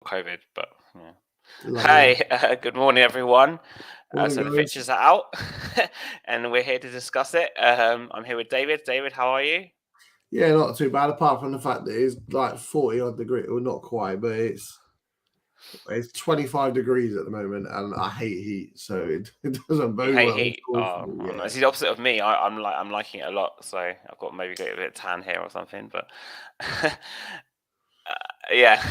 COVID, but yeah. Lovely. Hey, good morning, everyone. Morning, So the guys. fixtures are out, and we're here to discuss it. I'm here with David. David, how are you? Yeah, not too bad. Apart from the fact that it's like 40 odd degrees, well, not quite, but it's 25 degrees at the moment, and I hate heat, so it doesn't You bode hate well. heat. Oh, Yeah. it's the opposite of me. I'm liking it a lot. So I've got maybe got a bit of tan here or something, but yeah.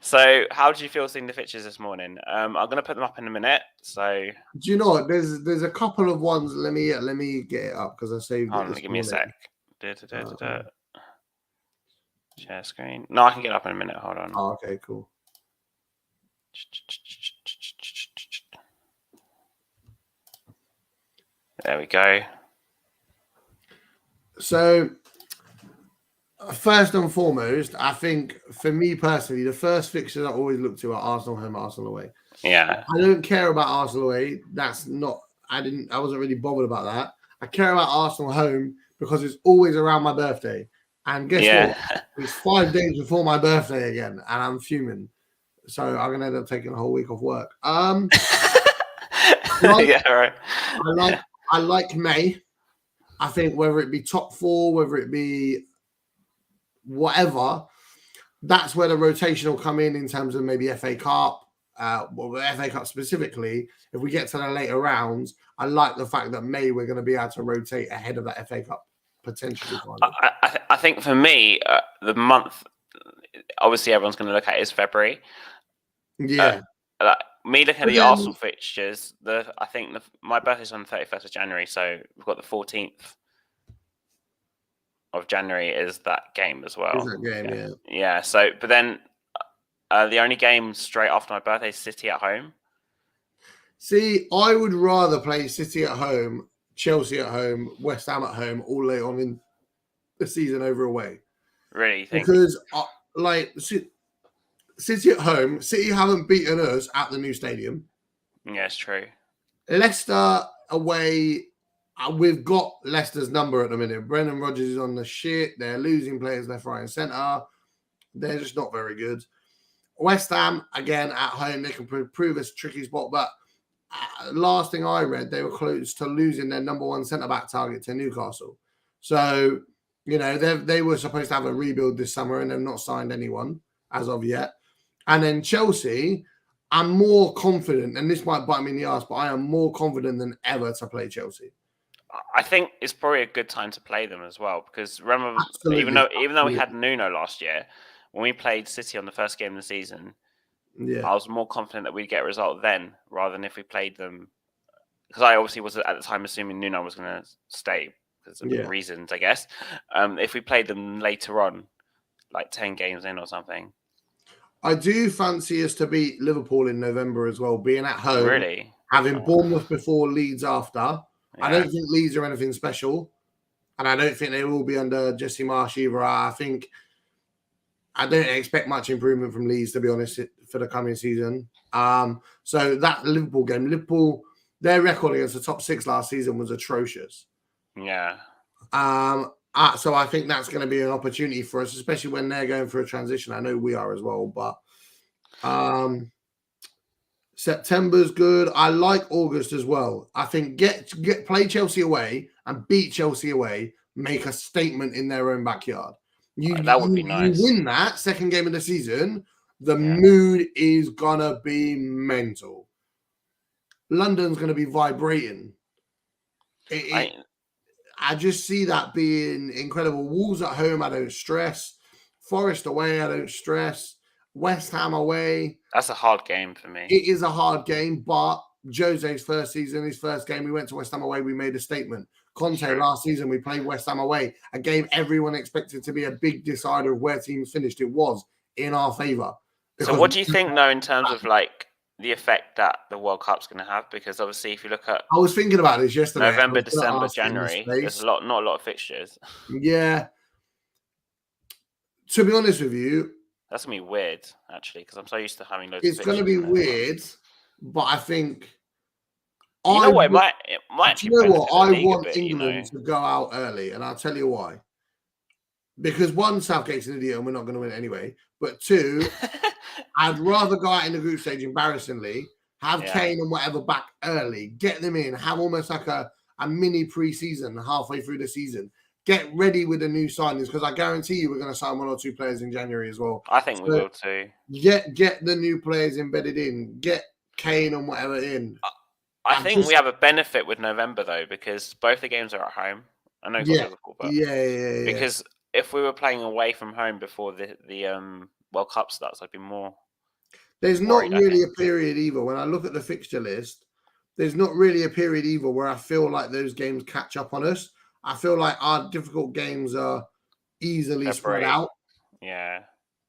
So how did you feel seeing the fixtures this morning? I'm gonna put them up in a minute. So Do you know what? There's a couple of ones. Let me get it up because I saved hold it on, this give me a morning. sec. Share screen. No, I can get up in a minute. Hold on. Oh, okay, cool. There we go. So, first and foremost, I think for me personally, the first fixtures I always look to are Arsenal home, Arsenal away. Yeah. I don't care about Arsenal away. That's not. I wasn't really bothered about that. I care about Arsenal home because it's always around my birthday. And guess what? It's 5 days before my birthday again, and I'm fuming. So I'm gonna end up taking a whole week off work. Yeah, right. I like May. I think whether it be top four, whether it be whatever, that's where the rotation will come in terms of maybe FA Cup. Well, the FA Cup specifically, if we get to the later rounds, I like the fact that May we're going to be able to rotate ahead of that FA Cup potentially. I think for me, the month obviously everyone's going to look at is February. Yeah. Me looking at the Arsenal fixtures, I think my birthday's on the 31st of January, so we've got the 14th of January is that game as well. Is that game, yeah. Yeah. So, but then the only game straight after my birthday is City at home. See, I would rather play City at home, Chelsea at home, West Ham at home all late on in the season over away. Really? You think? Because City at home, City haven't beaten us at the new stadium. Yeah, it's true. Leicester away, we've got Leicester's number at the minute. Brendan Rodgers is on the shit. They're losing players left, right, and centre. They're just not very good. West Ham, again, at home, they can prove it's a tricky spot. But last thing I read, they were close to losing their number one centre-back target to Newcastle. So, they were supposed to have a rebuild this summer and they've not signed anyone as of yet. And then Chelsea, I'm more confident, and this might bite me in the ass, but I am more confident than ever to play Chelsea. I think it's probably a good time to play them as well because remember, even though we had Nuno last year, when we played City on the first game of the season, I was more confident that we'd get a result then rather than if we played them. Because I obviously was at the time assuming Nuno was going to stay because of reasons, I guess. If we played them later on, like 10 games in or something. I do fancy us to beat Liverpool in November as well, being at home. Really? Having Bournemouth before, Leeds after. Yeah. I don't think Leeds are anything special. And I don't think they will be under Jesse Marsch either. I don't expect much improvement from Leeds, to be honest, for the coming season. So that Liverpool game, their record against the top six last season was atrocious. Yeah. So I think that's going to be an opportunity for us, especially when they're going through a transition. I know we are as well, but September's good. I like August as well. I think play Chelsea away and beat Chelsea away, make a statement in their own backyard. That would be nice. You win that second game of the season, the mood is going to be mental. London's going to be vibrating. I just see that being incredible. Wolves at home, I don't stress. Forest away, I don't stress. West Ham away. That's a hard game for me. It is a hard game, but Jose's first season, his first game, we went to West Ham away, we made a statement. Conte last season, we played West Ham away, a game everyone expected to be a big decider of where teams finished. It was in our favour. So what do you think, though, in terms of like the effect that the World Cup's going to have? Because obviously, if you look at, I was thinking about this yesterday. November, December, January. There's not a lot of fixtures. Yeah. To be honest with you, that's gonna be weird, actually, because I'm so used to having loads. It's going to be weird, but I think. You know what? It might. Do you know what? I want England to go out early, and I'll tell you why. because one, Southgate's an idiot and we're not going to win anyway. But two, I'd rather go out in the group stage embarrassingly, have Kane and whatever back early, get them in, have almost like a mini pre-season halfway through the season. Get ready with the new signings, because I guarantee you we're going to sign 1 or 2 players in January as well. I think we will too. Get the new players embedded in. Get Kane and whatever in. I think we have a benefit with November though, because both the games are at home. I know Liverpool, but because if we were playing away from home before the World Cup starts, I'd be more. There's not really a period either. When I look at the fixture list, there's not really a period either where I feel like those games catch up on us. I feel like our difficult games are easily spread out. Yeah.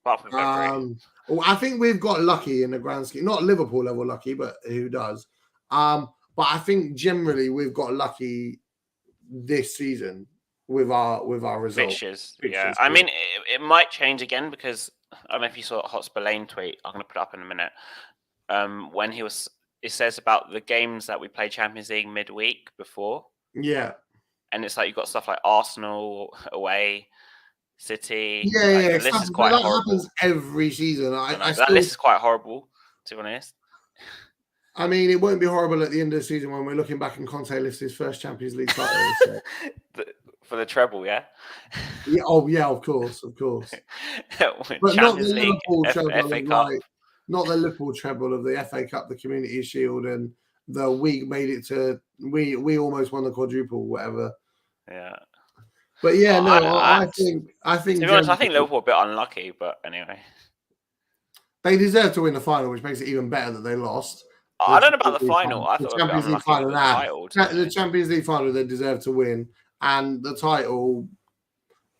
Apart from February. Well, I think we've got lucky in the grand scheme. Not Liverpool level lucky, but who does? But I think generally we've got lucky this season with our results. Fixtures. Yeah. I mean, it might change again, because I don't know if you saw Hotspur Lane tweet. I'm going to put it up in a minute. When it says about the games that we play Champions League midweek before. Yeah. And it's like you've got stuff like Arsenal away, City. Yeah, the list is quite horrible. Happens every season. That list is quite horrible, to be honest. I mean, it won't be horrible at the end of the season when we're looking back and Conte lists his first Champions League title. So. For the treble, yeah? Yeah, of course. But not the Liverpool treble, not the Liverpool treble of the FA Cup, the Community Shield, and we made it to we almost won the quadruple, whatever. Yeah. But yeah, I think. To be honest, I think Liverpool are a bit unlucky, but anyway. They deserve to win the final, which makes it even better that they lost. I don't know about the final. I thought the Champions League final. The Champions League final, they deserve to win, and the title.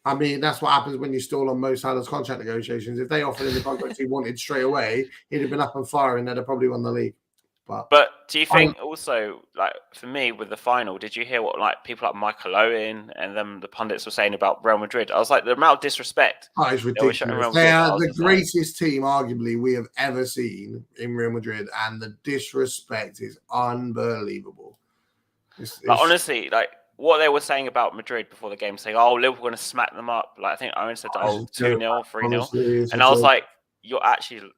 I mean, that's what happens when you stall on Mo Salah's contract negotiations. If they offered him the contract he wanted straight away, he'd have been up and firing. They'd have probably won the league. But do you think also, like, for me with the final, did you hear what like people like Michael Owen and the pundits were saying about Real Madrid? I was like, the amount of disrespect. Oh, it's ridiculous. They are the greatest team, arguably, we have ever seen in Real Madrid, and the disrespect is unbelievable. Honestly, like what they were saying about Madrid before the game, saying, "Oh, Liverpool going to smack them up." Like I think Owen said, 2-0, 3-0, and I was like, "You're actually."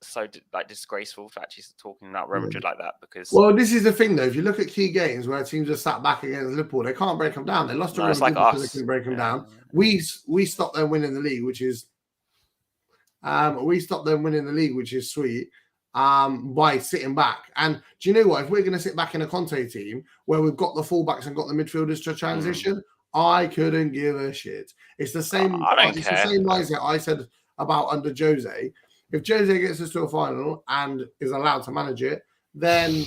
So disgraceful for actually talking about Real Madrid like that, because this is the thing though. If you look at key games where teams are sat back against Liverpool, they can't break them down. They lost to Real Madrid because they couldn't break them down. We stopped them winning the league, which is sweet by sitting back. And do you know what? If we're going to sit back in a Conte team where we've got the fullbacks and got the midfielders to transition, I couldn't give a shit. It's the same. It's the same mindset I said about under Jose. If Jose gets us to a final and is allowed to manage it, then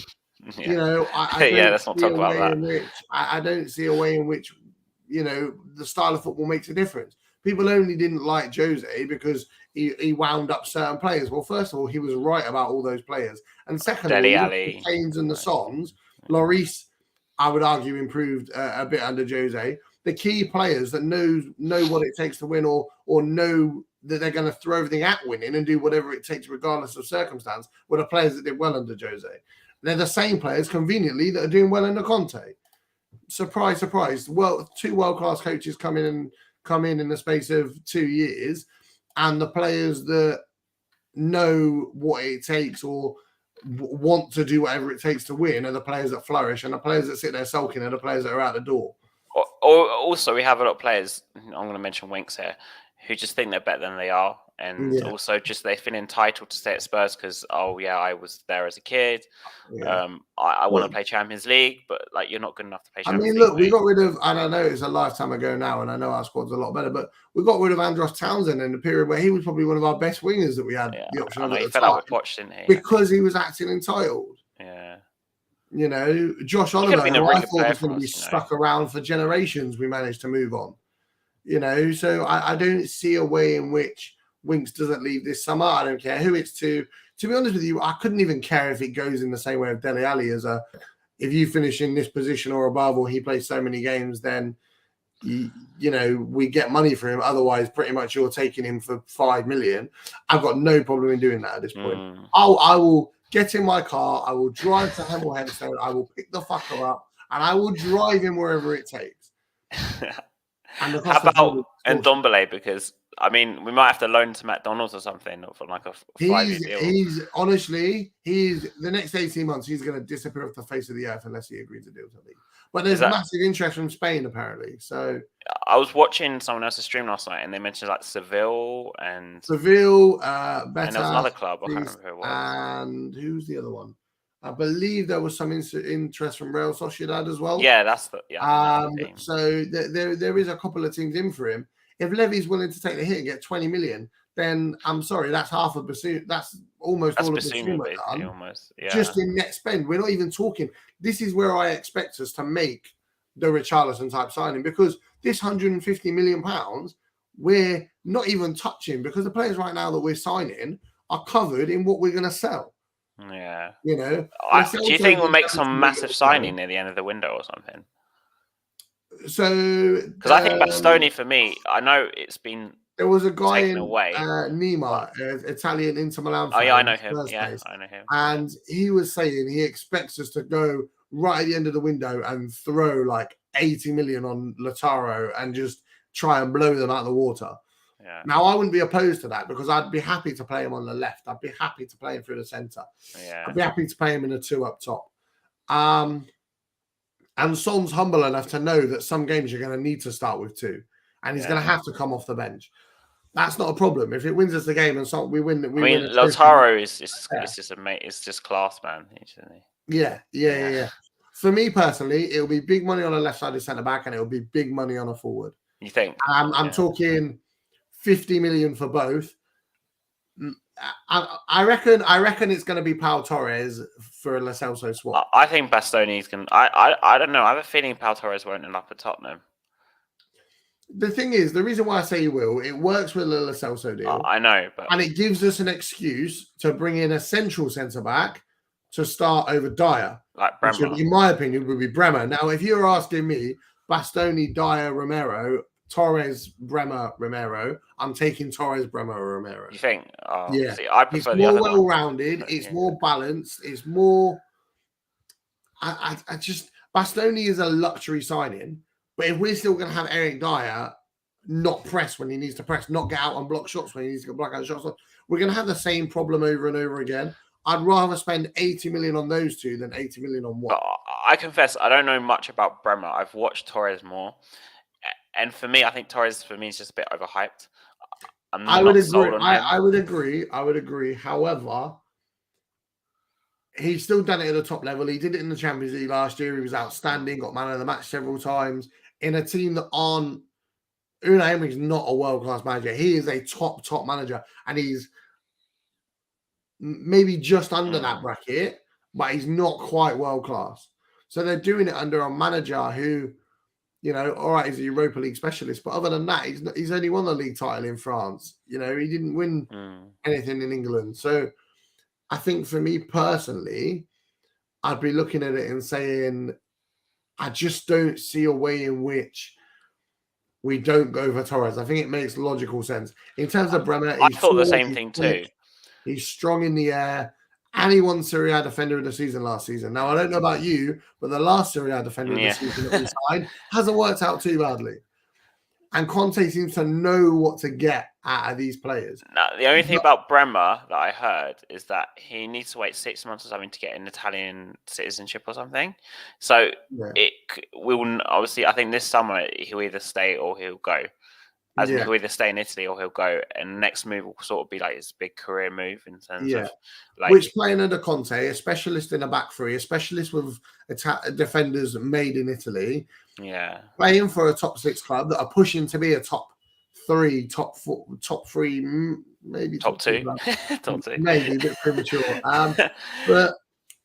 let's not talk about that. I don't see a way in which the style of football makes a difference. People only didn't like Jose because he wound up certain players. Well, first of all, he was right about all those players, and secondly, the Kanes and the Sons, Lloris, I would argue, improved a bit under Jose. The key players that know what it takes to win, or know that they're going to throw everything at winning and do whatever it takes regardless of circumstance, were the players that did well under Jose. They're the same players, conveniently, that are doing well under Conte. Surprise, surprise. Well, 2 world-class coaches come in in the space of 2 years, and the players that know what it takes or want to do whatever it takes to win are the players that flourish, and the players that sit there sulking are the players that are out the door. Also, we have a lot of players, I'm going to mention Winks here, who just think they're better than they are, and also just they feel entitled to stay at Spurs because I was there as a kid. I want to play Champions League, but like you're not good enough to play Champions League. Look, we got rid of, and I know it's a lifetime ago now, and I know our squad's a lot better, but we got rid of Andros Townsend in a period where he was probably one of our best wingers that we had the option of at the time. He fell out with Poch, didn't he? Because he was acting entitled. Yeah. Josh Oliver, who I thought was going to be stuck around for generations, we managed to move on. So I don't see a way in which Winks doesn't leave this summer. I don't care who it's to. To be honest with you, I couldn't even care if it goes in the same way of Dele Alli if you finish in this position or above, or he plays so many games, then we get money for him. Otherwise, pretty much you're taking him for 5 million. I've got no problem in doing that at this point. I will get in my car. I will drive to Hemel Hempstead. I will pick the fucker up, and I will drive him wherever it takes. And how about Ndombele? Because I mean, we might have to loan to McDonald's or something, or for like a 5-year deal. He's honestly, the next 18 months, he's going to disappear off the face of the earth unless he agrees to deal to leave. But there's massive interest from Spain, apparently. So I was watching someone else's stream last night, and they mentioned like Seville, Betis, and there was another club. I can't remember who it was. And who's the other one? I believe there was some interest from Real Sociedad as well. Yeah, that's the team. So there is a couple of teams in for him. If Levy's willing to take the hit and get 20 million, then I'm sorry, that's half of Basuma. That's almost all of Basuma done. Almost, yeah. Just in net spend. We're not even talking. This is where I expect us to make the Richarlison type signing, because this £150 million, we're not even touching, because the players right now that we're signing are covered in what we're going to sell. Yeah. You know, do you think we'll make some massive signing near the end of the window or something? So, because I think Bastoni, for me, I know it's been there was a guy in away. Nima, Italian Inter Milan. Oh yeah, I know him. Yeah, I know him. And he was saying he expects us to go right at the end of the window and throw like 80 million on Lautaro and just try and blow them out of the water. Yeah. Now, I wouldn't be opposed to that, because I'd be happy to play him on the left. I'd be happy to play him through the centre. Yeah. I'd be happy to play him in a 2 up top. And Son's humble enough to know that some games you're going to need to start with 2, and he's going to have to come off the bench. That's not a problem. If it wins us the game and we win, win. Lautaro is it's just class, man. Yeah. For me personally, it'll be big money on a left-sided centre back, and it'll be big money on a forward. You think? I'm talking 50 million for both. I reckon it's going to be Pau Torres for a Lo Celso swap. I think Bastoni's going. I don't know. I have a feeling Pau Torres won't end up at Tottenham. The thing is, the reason why I say he will, it works with the Lo Celso deal. I know, and it gives us an excuse to bring in a central centre back to start over Dyer, like Bremer. Which, in my opinion, would be Bremer. Now, if you're asking me, Bastoni, Dyer, Romero, Torres, Bremer, Romero, I'm taking Torres, Bremer, Romero. You think? Yeah. See, I prefer it's more well-rounded. It's more balanced. It's more... I just... Bastoni is a luxury signing, but if we're still going to have Eric Dyer not press when he needs to press, not get out and block shots when he needs to block out shots, we're going to have the same problem over and over again. I'd rather spend 80 million on those two than 80 million on one. But I confess, I don't know much about Bremer. I've watched Torres more. And for me, I think Torres, is just a bit overhyped. I would agree. I would agree. However, he's still done it at the top level. He did it in the Champions League last year. He was outstanding, got man of the match several times. In a team that aren't... Unai Emery's not a world-class manager. He is a top manager. And he's maybe just under that bracket, but he's not quite world-class. So they're doing it under a manager who... You know, all right, he's a Europa League specialist, but other than that, he's only won the league title in France. You know, he didn't win anything in England. So I think for me personally, I'd be looking at it and saying, I just don't see a way in which we don't go for Torres. I think it makes logical sense. In terms of Bremer, I thought the same thing too. He's strong in the air. And he won Serie A Defender of the Season last season. Now, I don't know about you, but the last Serie A Defender of the Season that we signed hasn't worked out too badly. And Conte seems to know what to get out of these players. Now, the only thing about Bremer that I heard is that he needs to wait 6 months or something to get an Italian citizenship or something. So it will obviously, I think this summer he'll either stay or he'll go. He'll either stay in Italy or he'll go, and next move will sort of be like his big career move in terms of like which playing under Conte, a specialist in a back three, a specialist with defenders made in Italy, playing for a top 6 club that are pushing to be a top 3, top 4, top 3, maybe top 2, top 2, maybe a bit premature. But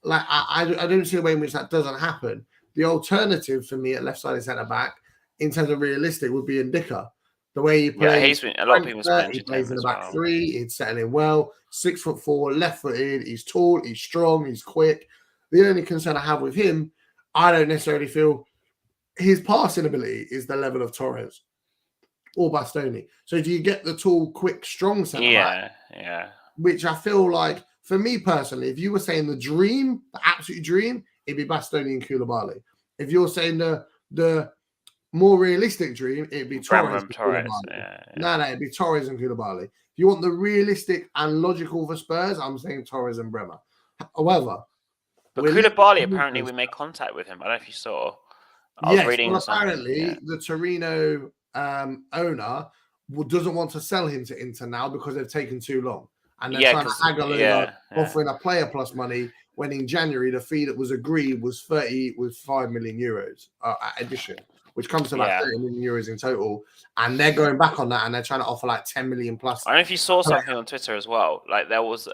like I don't see a way in which that doesn't happen. The alternative for me at left-sided centre back, in terms of realistic, would be Ndicka. The way he plays, a lot of people he plays in the back 3. He's settling well. 6'4", left-footed. He's tall. He's strong. He's quick. The only concern I have with him, I don't necessarily feel his passing ability is the level of Torres or Bastoni. So do you get the tall, quick, strong centre back? Yeah. Which I feel like, for me personally, if you were saying the dream, the absolute dream, it'd be Bastoni and Koulibaly. If you're saying the more realistic dream, it'd be Torres. Yeah. No, it'd be Torres and Koulibaly. If you want the realistic and logical for Spurs, I'm saying Torres and Bremer. However, but Koulibaly, apparently we made contact with him. I don't know if you saw. Yes, well, apparently the Torino owner doesn't want to sell him to Inter now because they've taken too long. And they're trying to haggle over offering a player plus money when in January the fee that was agreed was 5 million euros addition, which comes to about 30 million euros in total. And they're going back on that and they're trying to offer like 10 million plus. I don't know if you saw something on Twitter as well. Like there was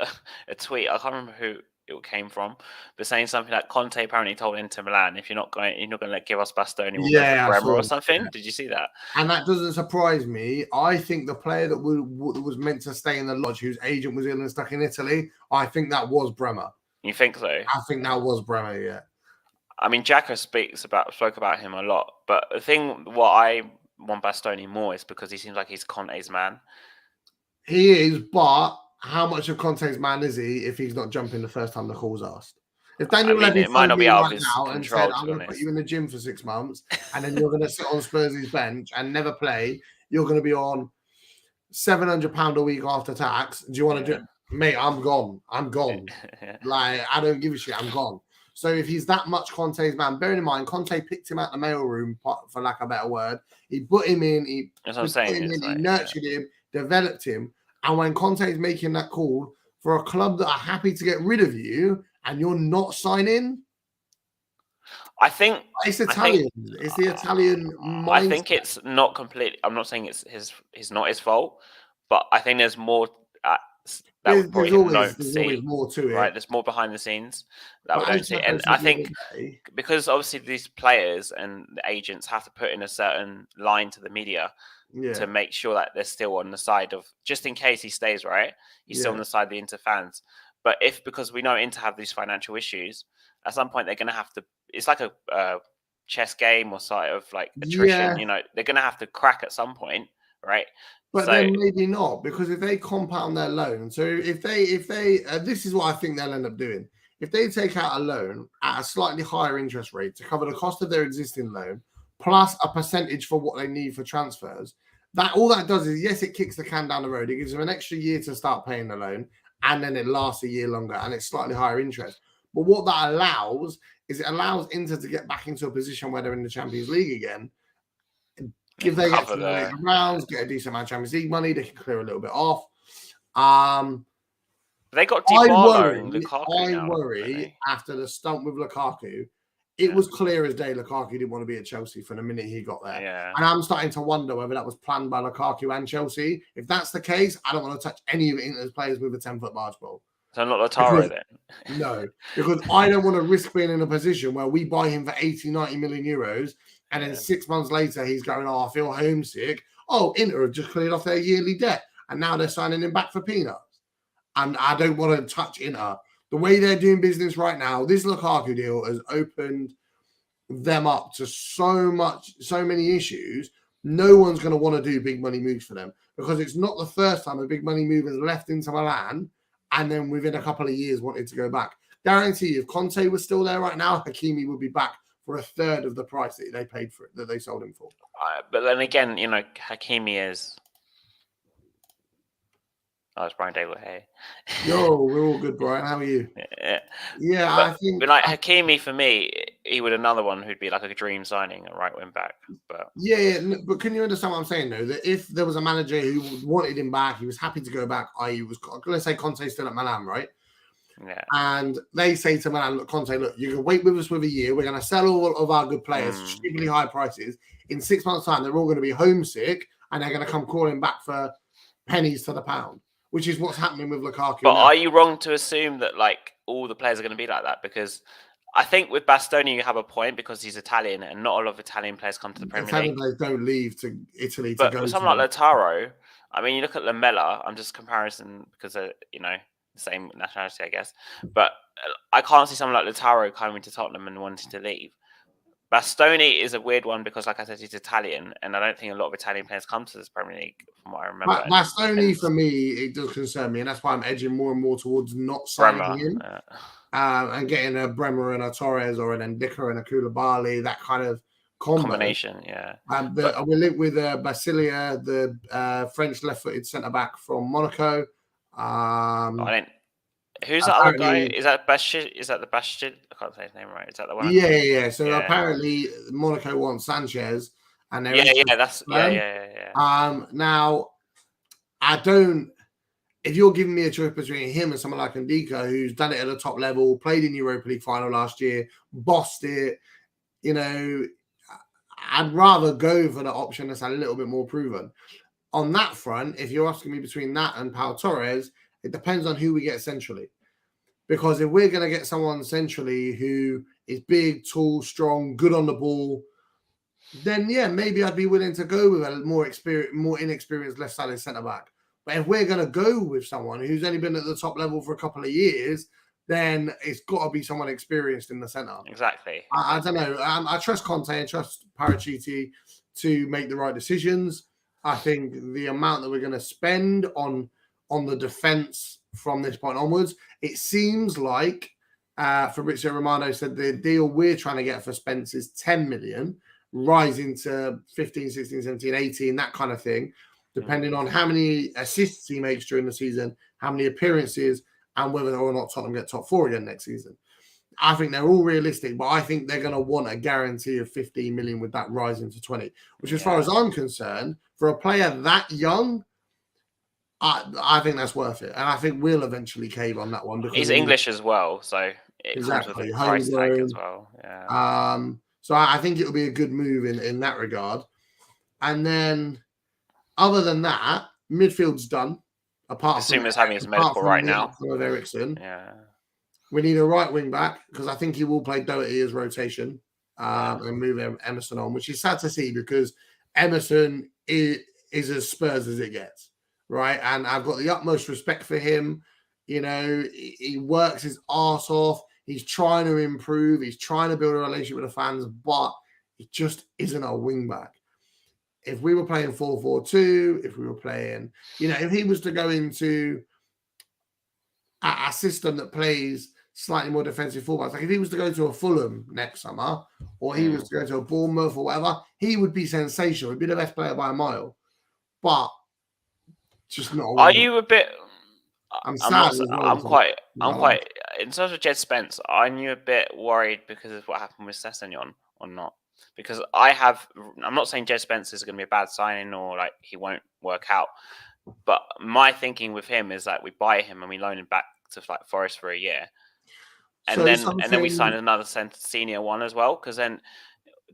a tweet, I can't remember who it came from, but saying something like Conte apparently told Inter Milan, if you're not going to give us Bastoni, we'll go for Bremer or something. Yeah. Did you see that? And that doesn't surprise me. I think the player that was meant to stay in the lodge, whose agent was ill and stuck in Italy, I think that was Bremer. You think so? I think that was Bremer. Yeah. I mean, Xhaka spoke about him a lot, but the thing what I want Bastoni more is because he seems like he's Conte's man. He is, but how much of Conte's man is he if he's not jumping the first time the call's asked? If Daniel Levy might not be out of his control and said, "I'm going to put you in the gym for 6 months, and then you're going to sit on Spurs' bench and never play. You're going to be on £700 a week after tax. Do you want to do it, mate? I'm gone. Like I don't give a shit. I'm gone." So if he's that much Conte's man, bearing in mind Conte picked him out the mailroom, for lack of a better word. He put him in. He nurtured him, developed him. And when Conte is making that call for a club that are happy to get rid of you and you're not signing, I think it's Italian. It's the Italian mindset. I think it's not completely. I'm not saying it's not his fault, but I think there's more. There's always more to it, right? There's more behind the scenes that we don't see, and I think because obviously these players and the agents have to put in a certain line to the media. Yeah. To make sure that they're still on the side of, just in case he stays, right? He's still on the side of the Inter fans. But because we know Inter have these financial issues, at some point they're going to have to, it's like a chess game or sort of like attrition, they're going to have to crack at some point, right? But then maybe not, because if they compound their loan, so if they this is what I think they'll end up doing. If they take out a loan at a slightly higher interest rate to cover the cost of their existing loan, plus a percentage for what they need for transfers, that all that does is, yes, it kicks the can down the road. It gives them an extra year to start paying the loan, and then it lasts a year longer, and it's slightly higher interest. But what that allows is it allows Inter to get back into a position where they're in the Champions League again. If they get to the rounds, get a decent amount of Champions League money, they can clear a little bit off. They got Dybala and Lukaku. I worry after the stunt with Lukaku. It was clear as day Lukaku didn't want to be at Chelsea from the minute he got there. Yeah. And I'm starting to wonder whether that was planned by Lukaku and Chelsea. If that's the case, I don't want to touch any of Inter's players with a 10-foot barge pole. So not Lautaro then? No, because I don't want to risk being in a position where we buy him for 80, 90 million euros, and then 6 months later he's going, I feel homesick. Oh, Inter have just cleared off their yearly debt, and now they're signing him back for peanuts. And I don't want to touch Inter. The way they're doing business right now, this Lukaku deal has opened them up to so many issues. No one's going to want to do big money moves for them, because it's not the first time a big money move has left Inter Milan and then within a couple of years wanted to go back. Guarantee you, if Conte was still there right now, Hakimi would be back for a third of the price that they paid for it, that they sold him for. But then again, Hakimi is... Oh, it's Brian Dable. Hey. Yo, we're all good, Brian. How are you? Yeah, I think... But Hakimi, for me, he would another one who'd be like a dream signing, a right wing back. But but can you understand what I'm saying, though? That if there was a manager who wanted him back, he was happy to go back, let's say Conte's still at Milan, right? Yeah. And they say to Milan, look, Conte, look, you can wait with us with a year. We're going to sell all of our good players for stupidly high prices. In 6 months' time, they're all going to be homesick, and they're going to come calling back for pennies to the pound, which is what's happening with Lukaku. But are you wrong to assume that all the players are going to be like that? Because I think with Bastoni you have a point, because he's Italian, and not a lot of Italian players come to the Premier League. Italian players don't leave to Italy to go. But someone like Lautaro, I mean, you look at Lamela. I'm just comparison because the same nationality, I guess. But I can't see someone like Lautaro coming to Tottenham and wanting to leave. Bastoni is a weird one because, like I said, he's Italian, and I don't think a lot of Italian players come to this Premier League, from what I remember. Bastoni, for me, it does concern me, and that's why I'm edging more and more towards not signing him and getting a Bremer and a Torres or an Ndicka and a Koulibaly, that kind of combination. Yeah. We're linked with Basilia, the French left-footed centre-back from Monaco. Who's that other guy? Is that Bashir? Is that the Bashir? I can't say his name right. Is that the one? Yeah. So apparently Monaco wants Sanchez, and they're now I don't. If you're giving me a choice between him and someone like Ndika, who's done it at a top level, played in Europa League final last year, bossed it, I'd rather go for the option that's a little bit more proven. On that front, if you're asking me between that and Pau Torres, it depends on who we get centrally. Because if we're going to get someone centrally who is big, tall, strong, good on the ball, then maybe I'd be willing to go with a more inexperienced left-sided centre-back. But if we're going to go with someone who's only been at the top level for a couple of years, then it's got to be someone experienced in the centre. Exactly. I don't know. I trust Conte and trust Paratici to make the right decisions. I think the amount that we're going to spend on the defence from this point onwards, it seems like Fabrizio Romano said the deal we're trying to get for Spence is 10 million, rising to 15, 16, 17, 18, that kind of thing, depending on how many assists he makes during the season, how many appearances, and whether or not Tottenham get top 4 again next season. I think they're all realistic, but I think they're going to want a guarantee of 15 million with that rising to 20, which as far as I'm concerned, for a player that young, I think that's worth it. And I think we'll eventually cave on that one. Because he's English as well, so it comes with a price tag as well. Yeah. So I think it'll be a good move in that regard. And then other than that, midfield's done. Assuming he's having his medical right now. Of Ericsson. Yeah. We need a right wing back because I think he will play Doherty as rotation and move Emerson on, which is sad to see because Emerson is as Spurs as it gets, right? And I've got the utmost respect for him. He works his arse off. He's trying to improve. He's trying to build a relationship with the fans, but he just isn't a wing back. If we were playing 4-4-2, if we were playing, if he was to go into a system that plays slightly more defensive fullbacks, like if he was to go to a Fulham next summer, or he was to go to a Bournemouth or whatever, he would be sensational. He'd be the best player by a mile. But just not. Are you a bit? I'm sad. I'm quite. In terms of Jed Spence, I'm a bit worried because of what happened with Sessegnon or not. Because I'm not saying Jed Spence is going to be a bad signing or like he won't work out. But my thinking with him is that we buy him and we loan him back to like Forest for a year, and then we sign another senior one as well. Because then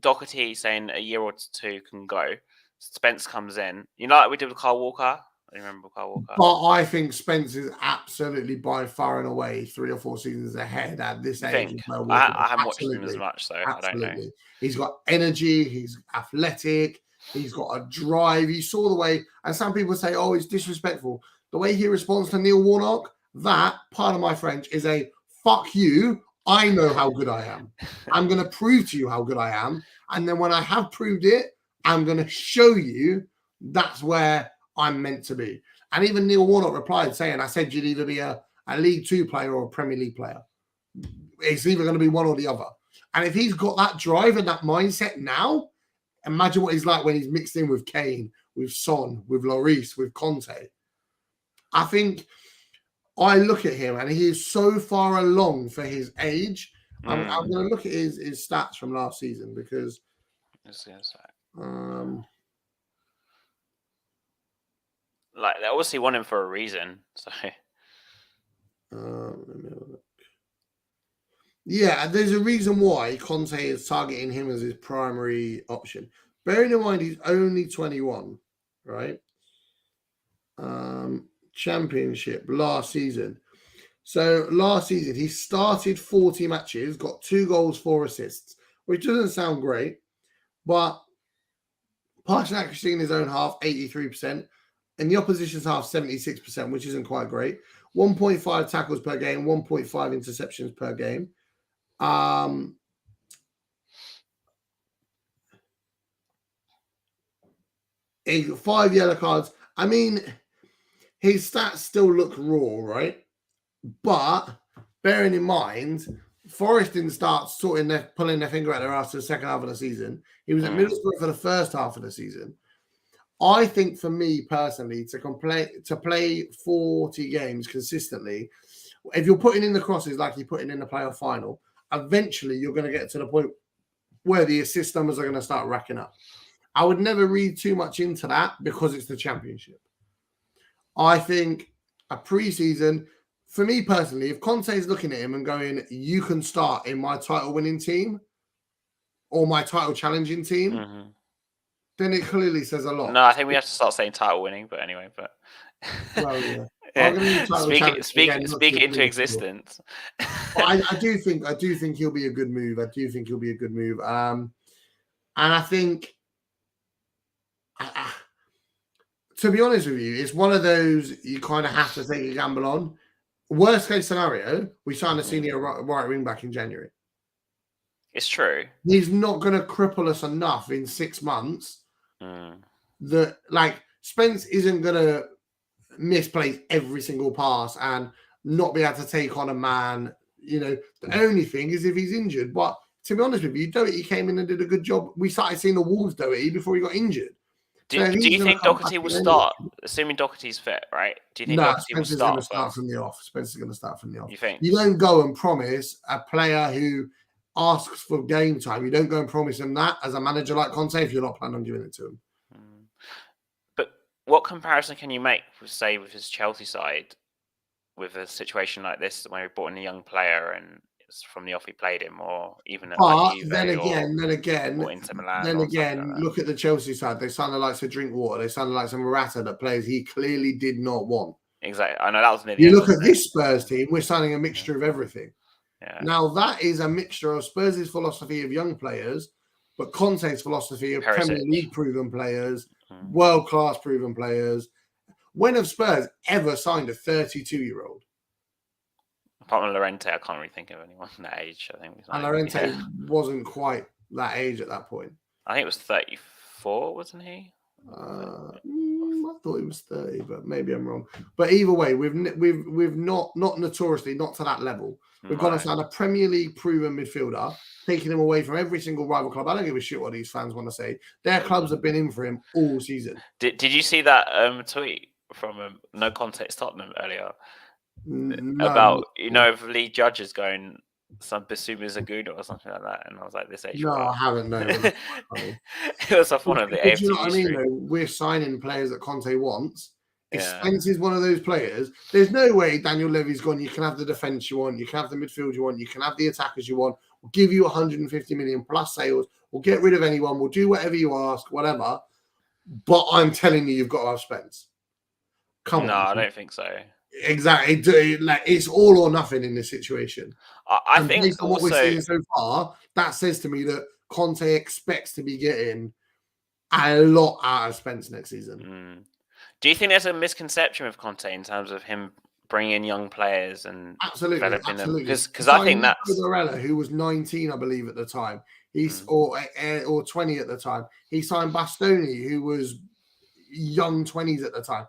Doherty saying a year or two can go. Spence comes in, like we did with Kyle Walker. I remember Kyle Walker. But I think Spence is absolutely by far and away 3 or 4 seasons ahead at this age. I haven't watched him as much, so absolutely. I don't know. He's got energy. He's athletic. He's got a drive. You saw the way, and some people say, "Oh, he's disrespectful." The way he responds to Neil Warnock, that, pardon my French, is a fuck you. I know how good I am. I'm going to prove to you how good I am, and then when I have proved it, I'm going to show you that's where I'm meant to be. And even Neil Warnock replied saying, I said you'd either be a League 2 player or a Premier League player. It's either going to be one or the other. And if he's got that drive and that mindset now, imagine what he's like when he's mixed in with Kane, with Son, with Lloris, with Conte. I think I look at him and he is so far along for his age. I'm going to look at his stats from last season because like they obviously want him for a reason. So yeah, there's a reason why Conte is targeting him as his primary option. Bearing in mind he's only 21, right? Championship last season. So last season he started 40 matches, got 2 goals, 4 assists, which doesn't sound great, but passing accuracy in his own half, 83%. In the opposition's half, 76%, which isn't quite great. 1.5 tackles per game, 1.5 interceptions per game. 5 yellow cards. I mean, his stats still look raw, right? But bearing in mind, Forest didn't start pulling their finger out their ass to the second half of the season. He was at Middlesbrough for the first half of the season. I think for me personally, to play 40 games consistently, if you're putting in the crosses like you're putting in the playoff final, eventually you're going to get to the point where the assist numbers are going to start racking up. I would never read too much into that because it's the Championship. I think a pre-season, for me personally, if Conte is looking at him and going, you can start in my title-winning team or my title-challenging team, then it clearly says a lot. No, I think we have to start saying title-winning, but anyway. Well, yeah. Speak it into existence. I do think he'll be a good move. And I think, to be honest with you, it's one of those you kind of have to take a gamble on. Worst case scenario, we sign a senior right wing back in January. It's true. He's not going to cripple us enough in 6 months that, like, Spence isn't going to misplace every single pass and not be able to take on a man. You know, the only thing is if he's injured. But to be honest with you, Doherty came in and did a good job. We started seeing the Wolves Doherty before he got injured. Do you think Doherty will start, assuming Doherty's fit, right? Do you think Doherty will start? Spencer's going to start from the off. You think? You don't go and promise a player who asks for game time. You don't go and promise him that as a manager like Conte if you're not planning on giving it to him. But what comparison can you make, say, with his Chelsea side, with a situation like this where he brought in a young player and from the off he played him, or even at then again, look at the Chelsea side. They sounded like some Drinkwater. They sounded like some Morata, that players he clearly did not want. Exactly. I know that was near the You end, look at this Spurs team, we're signing a mixture of everything. Yeah. Now that is a mixture of Spurs' philosophy of young players, but Conte's philosophy of Premier League proven players, world-class proven players. When have Spurs ever signed a 32-year-old? Apart from Llorente, I can't really think of anyone that age. I think. And Llorente wasn't quite that age at that point. I think it was 34, wasn't he? I thought he was 30, but maybe I'm wrong. But either way, we've not notoriously, not to that level. We've got to sign a Premier League proven midfielder, taking him away from every single rival club. I don't give a shit what these fans want to say. Their clubs have been in for him all season. Did you see that tweet from No Context Tottenham earlier? No, about, if league judges going some Basuma's a good or something like that, and I was like, this age. No, I haven't. No, it was off one of the AFC. You know what I mean? Though? We're signing players that Conte wants. Spence is one of those players. There's no way Daniel Levy's gone. You can have the defense you want. You can have the midfield you want. You can have the attackers you want. We'll give you 150 million plus sales. We'll get rid of anyone. We'll do whatever you ask, whatever. But I'm telling you, you've got to have Spence. Come on. No, I don't think so. Exactly. Like, it's all or nothing in this situation. I think based on what we're seeing so far, that says to me that Conte expects to be getting a lot out of Spence next season. Do you think there's a misconception with Conte in terms of him bringing in young players and developing them? Because I think that's Varela, who was 19, I believe, at the time. He's or 20 at the time. He signed Bastoni, who was young 20s at the time.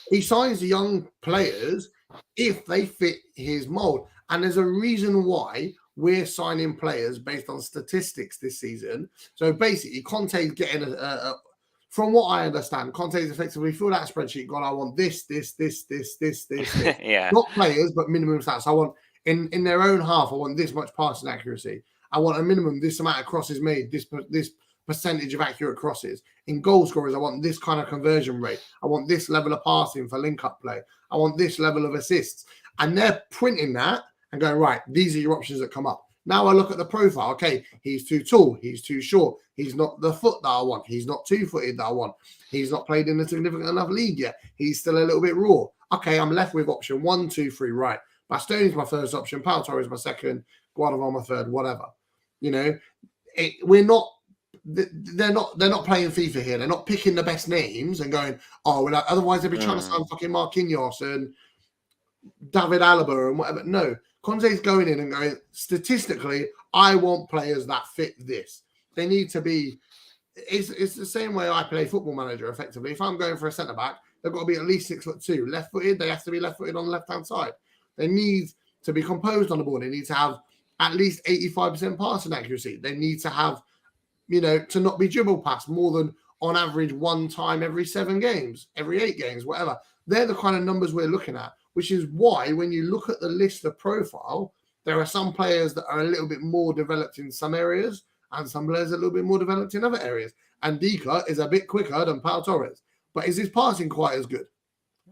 He signs young players if they fit his mold. And there's a reason why we're signing players based on statistics this season. So basically, Conte's getting from what I understand, Conte's effectively filled out a spreadsheet, gone, I want this. Yeah. Not players, but minimum stats. I want, in their own half, I want this much passing accuracy. I want a minimum, this amount of crosses made, this percentage of accurate crosses. In goal scorers, I want this kind of conversion rate. I want this level of passing for link-up play. I want this level of assists. And they're printing that and going, right, these are your options that come up. Now I look at the profile. Okay, he's too tall. He's too short. He's not the foot that I want. He's not two-footed that I want. He's not played in a significant enough league yet. He's still a little bit raw. Okay, I'm left with option 1, 2, 3. Right. Bastoni's my first option. Pau Torres my second. Guardiola my third. Whatever. We're not. They're not playing FIFA here. They're not picking the best names and going, otherwise they'd be trying to sign fucking Marquinhos and David Alaba and whatever. No, Conte's going in and going, statistically, I want players that fit this. They need to be, it's the same way I play Football Manager effectively. If I'm going for a centre-back, they've got to be at least 6'2". Left-footed, they have to be left-footed on the left-hand side. They need to be composed on the ball. They need to have at least 85% passing accuracy. They need to have, to not be dribble passed more than on average one time every 7 games, every 8 games, whatever. They're the kind of numbers we're looking at, which is why when you look at the list of profile, there are some players that are a little bit more developed in some areas and some players a little bit more developed in other areas. And Dika is a bit quicker than Pau Torres. But is his passing quite as good?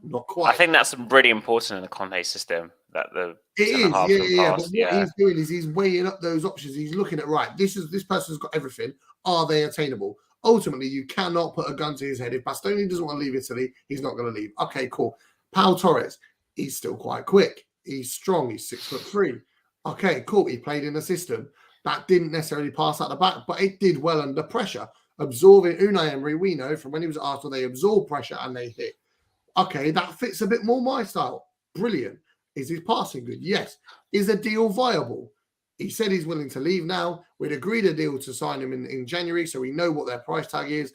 Not quite. I think that's really important in the Conte system. That it is, yeah. But what he's doing is he's weighing up those options. He's looking at, right, this person's got everything. Are they attainable? Ultimately, you cannot put a gun to his head. If Bastoni doesn't want to leave Italy, he's not going to leave. Okay, cool. Pau Torres, he's still quite quick. He's strong. He's 6'3". Okay, cool. He played in a system that didn't necessarily pass out the back, but it did well under pressure. Absorbing Unai Emery, we know from when he was at Arsenal, they absorb pressure and they hit. Okay, that fits a bit more my style. Brilliant. Is his passing good? Yes. Is the deal viable? He said he's willing to leave now. We'd agreed a deal to sign him in January, so we know what their price tag is.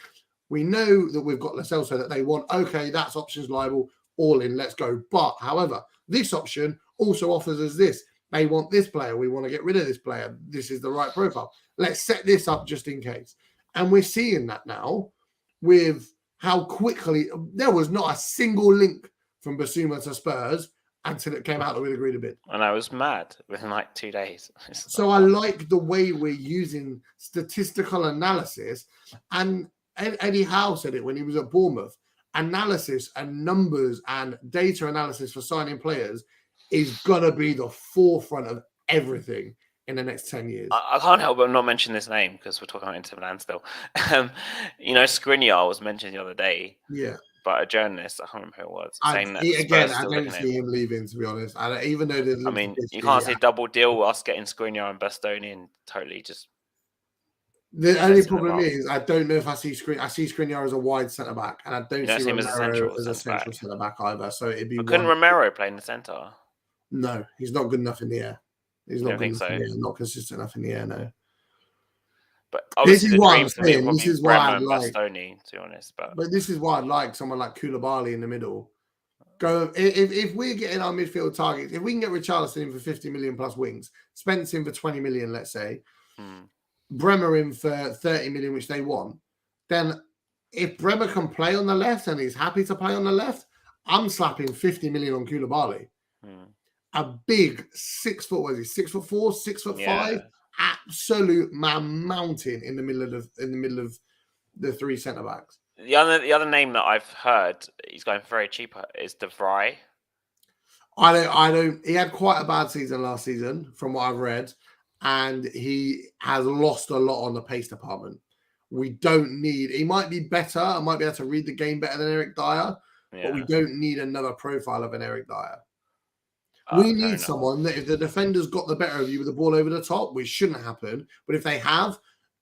We know that we've got Lo Celso that they want. Okay, that's options liable. All in, let's go. But, however, this option also offers us this. They want this player. We want to get rid of this player. This is the right profile. Let's set this up just in case. And we're seeing that now with how quickly there was not a single link from Basuma to Spurs until it came out that we'd agreed a bid. And I was mad within like 2 days. So I like the way we're using statistical analysis. And Eddie Howe said it when he was at Bournemouth. Analysis and numbers and data analysis for signing players is going to be the forefront of everything in the next 10 years. I can't help but not mention this name because we're talking about Inter Milan still. Skriniar was mentioned the other day. Yeah. By a journalist, I can't remember who it was, saying that I don't see him leaving, to be honest. Even though you can't see a double deal with us getting Skriniar and Bastoni and totally just. The only problem is I don't know if I see Skriniar as a wide centre back, and I don't see him as a central centre back either. So it'd be. But couldn't Romero play in the centre? No, he's not good enough in the air. He's not good enough in the air. Not consistent enough in the air. No. But obviously, this is why I'm saying. This is why I like Bastoni, to be honest. But this is why I like someone like Koulibaly in the middle. Go if we're getting our midfield targets, if we can get Richarlison in for 50 million plus wings, Spence in for 20 million, let's say, Bremer in for 30 million, which they want, then if Bremer can play on the left and he's happy to play on the left, I'm slapping 50 million on Koulibaly. A big 6 foot, was he 6'4", 6'5", absolute mountain in the middle of the 3 centre backs. The other name that I've heard he's going very cheap is De Vrij. I don't. He had quite a bad season last season, from what I've read, and he has lost a lot on the pace department. We don't need. He might be better. I might be able to read the game better than Eric Dyer, but we don't need another profile of an Eric Dyer. We need someone that if the defender's got the better of you with the ball over the top, which shouldn't happen, but if they have,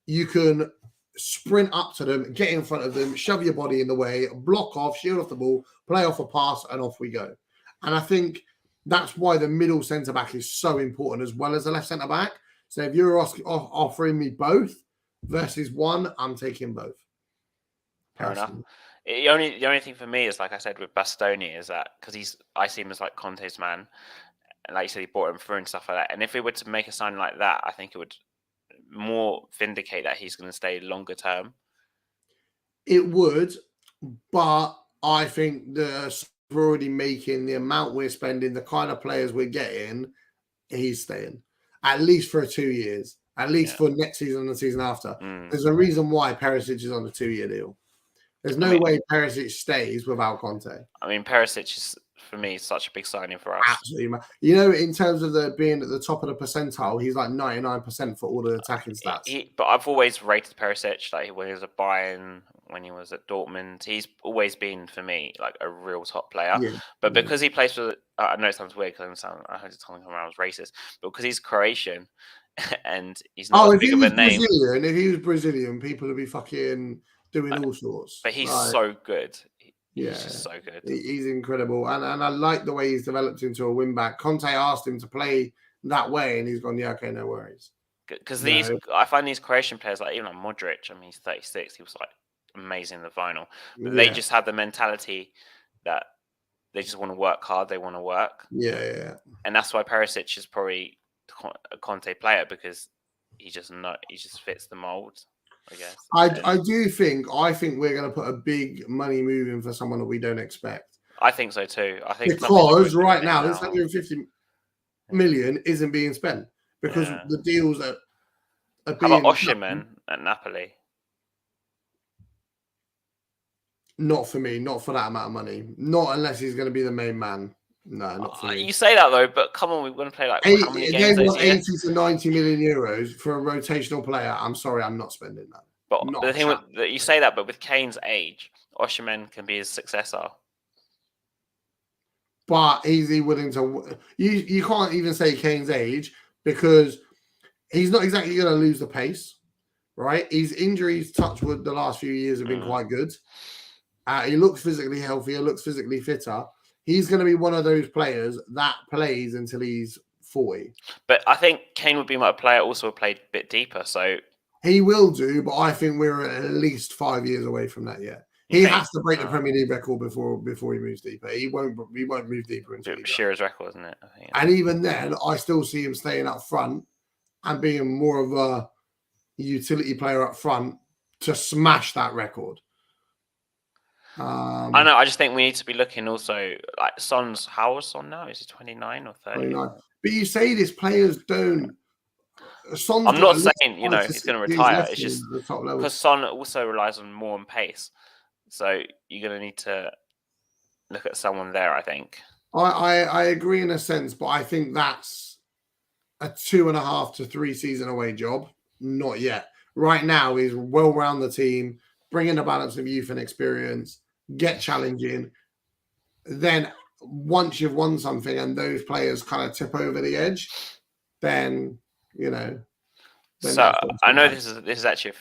you can sprint up to them, get in front of them, shove your body in the way, block off, shield off the ball, play off a pass, and off we go. And I think that's why the middle centre-back is so important as well as the left centre-back. So if you're offering me both versus one, I'm taking both. Fair enough. The only thing for me is, like I said, with Bastoni is that because I see him as like Conte's man, and like you said, he brought him through and stuff like that. And if we were to make a sign like that, I think it would more vindicate that he's going to stay longer term. It would, but I think we're already making the amount we're spending, the kind of players we're getting, he's staying at least for 2 years, at least for next season and the season after. There's a reason why Perisic is on a 2-year deal. There's no way Perisic stays without Conte. I mean, Perisic is, for me, such a big signing for us. Absolutely. In terms of being at the top of the percentile, he's like 99% for all the attacking stats. But I've always rated Perisic, like when he was at Bayern, when he was at Dortmund. He's always been, for me, like a real top player. Yeah. But because he plays for, I know it sounds weird because I heard it talking around I was racist, but because he's Croatian and he's not as big of a name. If he was Brazilian, people would be fucking doing all sorts. But he's so good. He's just so good. He's incredible. And I like the way he's developed into a win-back. Conte asked him to play that way, and he's gone, yeah, okay, no worries. Because I find these Croatian players, like even like Modric, I mean, he's 36. He was like amazing in the final. But they just have the mentality that they just want to work hard. They want to work. Yeah. And that's why Perisic is probably a Conte player because he just fits the mold, I guess. I think we're going to put a big money move in for someone that we don't expect. I think so too. I think because right now this 150 million isn't being spent because the deals are being. How about Osimhen at Napoli? Not for me. Not for that amount of money. Not unless he's going to be the main man. No, not for me. You say that though, but come on, we're going to play like how many games? They want 80 to 90 million euros for a rotational player. I'm sorry, I'm not spending that. But the thing that you say that, but with Kane's age, Osimhen can be his successor. But is he willing to? You can't even say Kane's age because he's not exactly going to lose the pace, right? His injuries, touch wood, the last few years have been quite good. He looks physically healthier, looks physically fitter. He's going to be one of those players that plays until he's 40. But I think Kane would be my player, also played a bit deeper. So he will do, but I think we're at least 5 years away from that yet. He has to break the Premier League record before he moves deeper. He won't move deeper into Shearer's record, isn't it? I think. And even then, I still see him staying up front and being more of a utility player up front to smash that record. I know. I just think we need to be looking also like Son's. How old is Son now? Is he 29 or 30? 29. But you say this, players don't. I'm not saying he's going to retire. It's just because Son also relies more on pace. So you're going to need to look at someone there, I think. I agree in a sense, but I think that's a 2.5 to 3 season away job. Not yet. Right now, he's well round the team, bringing a balance of youth and experience, get challenging. Then once you've won something and those players kind of tip over the edge, then, So I know this is actually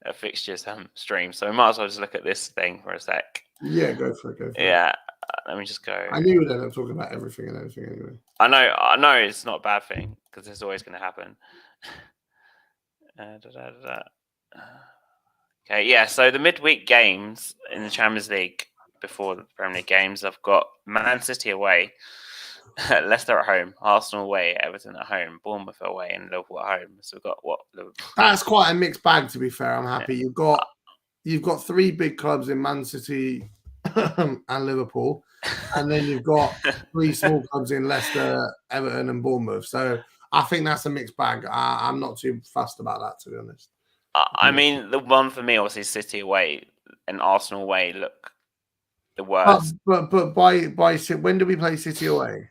a fixtures stream, so we might as well just look at this thing for a sec. Yeah, go for it. Yeah, let me just go. I knew we'd end up talking about everything and anything anyway. I know it's not a bad thing because it's always going to happen. Okay, yeah. So the midweek games in the Champions League before the Premier League games, I've got Man City away. Leicester at home, Arsenal away, Everton at home, Bournemouth away, and Liverpool at home. So we've got Liverpool. That's quite a mixed bag, to be fair. I'm happy. Yeah. You've got 3 big clubs in Man City and Liverpool, and then you've got 3 small clubs in Leicester, Everton, and Bournemouth. So I think that's a mixed bag. I'm not too fussed about that, to be honest. I mean, the one for me, obviously, City away and Arsenal away look the worst. But by when do we play City away?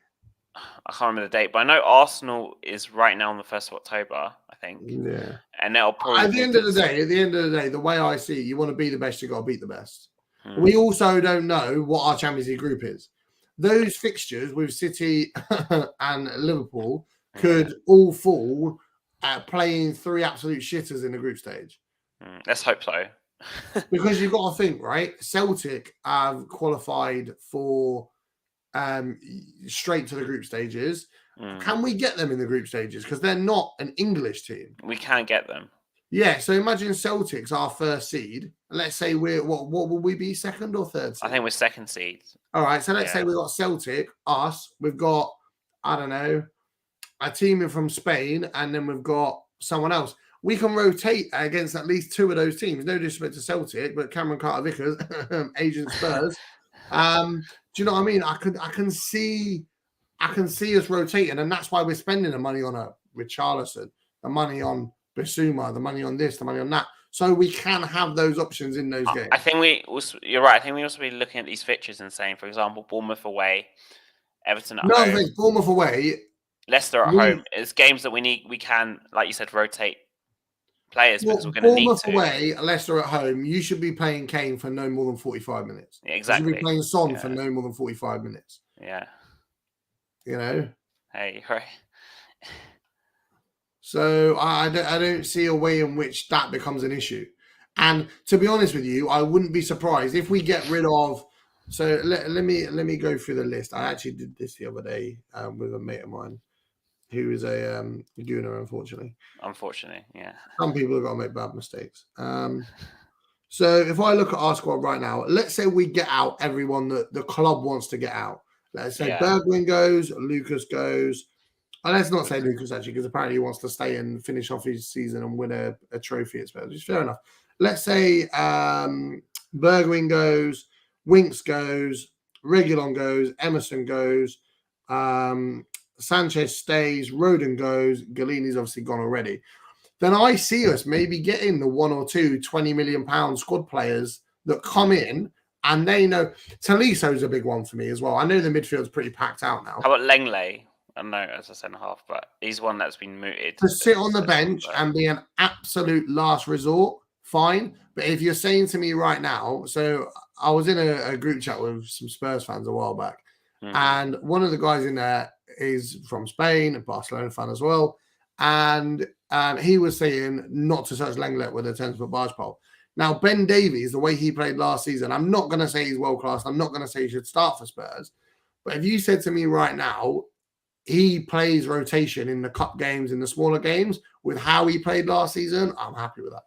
I can't remember the date, but I know Arsenal is right now on the 1st of October, I think. Yeah. And that'll probably... At the end of the day, the way I see it, you want to be the best, you got to beat the best. We also don't know what our Champions League group is. Those fixtures with City and Liverpool could all fall at playing 3 absolute shitters in the group stage. Let's hope so. Because you've got to think, right? Celtic have qualified for... straight to the group stages. Can we get them in the group stages? Because they're not an English team. We can get them. Yeah, so imagine Celtic's our first seed. Let's say we're what will we be, 2nd or 3rd seed? I think we're 2nd seed. All right, so let's say we've got Celtic, us, we've got, I don't know, a team from Spain, and then we've got someone else. We can rotate against at least 2 of those teams. No disrespect to Celtic, but Cameron Carter-Vickers, Agent Spurs. Do you know what I mean? I can see us rotating, and that's why we're spending the money on Richarlison, the money on Bissouma, the money on this, the money on that, so we can have those options in those games. I think you're right. I think we also be looking at these fixtures and saying, for example, Bournemouth away, Everton at home. No, Bournemouth away, Leicester at home. It's games that we can, like you said, rotate players because we're going to need to. Bournemouth away, Leicester at home. You should be playing Kane for no more than 45 minutes. Yeah, exactly. You should be playing Son for no more than 45 minutes. Yeah. Hey, right. So I don't see a way in which that becomes an issue. And to be honest with you, I wouldn't be surprised if we get rid of. So let me go through the list. I actually did this the other day with a mate of mine who is a gooner, unfortunately. Unfortunately, yeah. Some people have got to make bad mistakes. So if I look at our squad right now, let's say we get out everyone that the club wants to get out. Let's say Bergwijn goes, Lucas goes, let's not say Lucas, actually, because apparently he wants to stay and finish off his season and win a trophy at Spurs, which is fair enough. Let's say Bergwijn goes, Winks goes, Reguilon goes, Emerson goes, Sanchez stays, Rodon goes, Galini's obviously gone already. Then I see us maybe getting the 1 or 2 £20 million squad players that come in, and they know. Toliso's a big one for me as well. I know the midfield's pretty packed out now. How about Lenglet? I know as a centre half, but he's one that's been mooted. To sit on the bench and be an absolute last resort, fine. But if you're saying to me right now, so I was in a group chat with some Spurs fans a while back, and one of the guys in there is from Spain, a Barcelona fan as well. And he was saying not to touch Lenglet with a 10-foot barge pole. Now, Ben Davies, the way he played last season, I'm not going to say he's world-class. I'm not going to say he should start for Spurs. But if you said to me right now, he plays rotation in the cup games, in the smaller games, with how he played last season, I'm happy with that.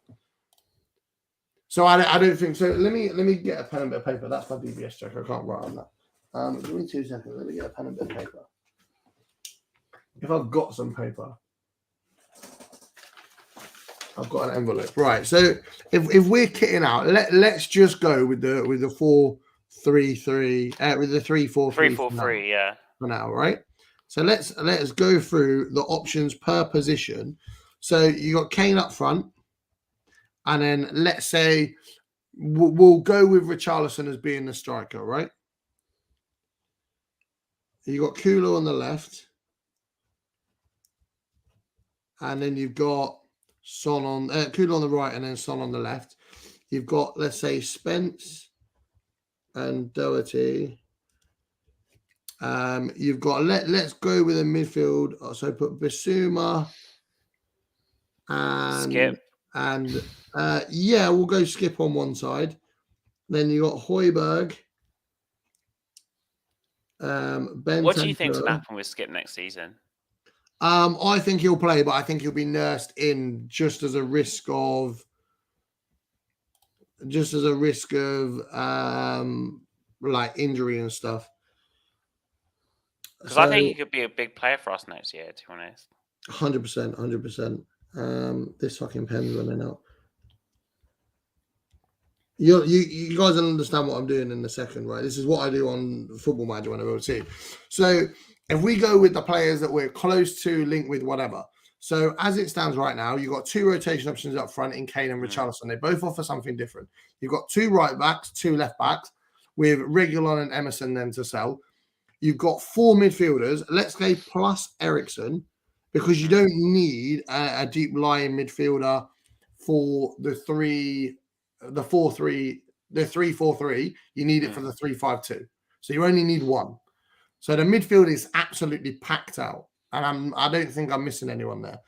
So I don't think so. Let me get a pen and bit of paper. That's my DBS check. I can't write on that. Give me 2 seconds. Let me get a pen and bit of paper. If I've got some paper. I've got an envelope. Right. So if we're kitting out, let's just go with the 4-3-3, with the 3-4-3. 3-4-3, yeah. For now, right? So let's go through the options per position. So you got Kane up front, and then let's say we'll go with Richarlison as being the striker, right? You got Kula on the left, and then you've got Son on Kula on the right, and then Son on the left. You've got, let's say, Spence and Doherty. You've got let's go with a midfield. So put Bissouma and Skip. And we'll go Skip on one side. Then you got Højbjerg. Ben. What do you think's going to happen with Skip next season? I think he'll play, but I think he'll be nursed in just as a risk of like injury and stuff. Because I think he could be a big player for us next year, to be honest. 100%. This fucking pen's running out. You guys will understand what I'm doing in a second, right? This is what I do on Football Manager when I go to. So if we go with the players that we're close to, linked with, whatever. So as it stands right now, you've got 2 rotation options up front in Kane and Richarlison. They both offer something different. You've got 2 right backs, 2 left backs, with Reguilon and Emerson then to sell. You've got 4 midfielders, let's say plus Eriksen, because you don't need a deep lying midfielder for the 3-4-3. You need it for the 3-5-2. So you only need 1. So the midfield is absolutely packed out, and I don't think I'm missing anyone there.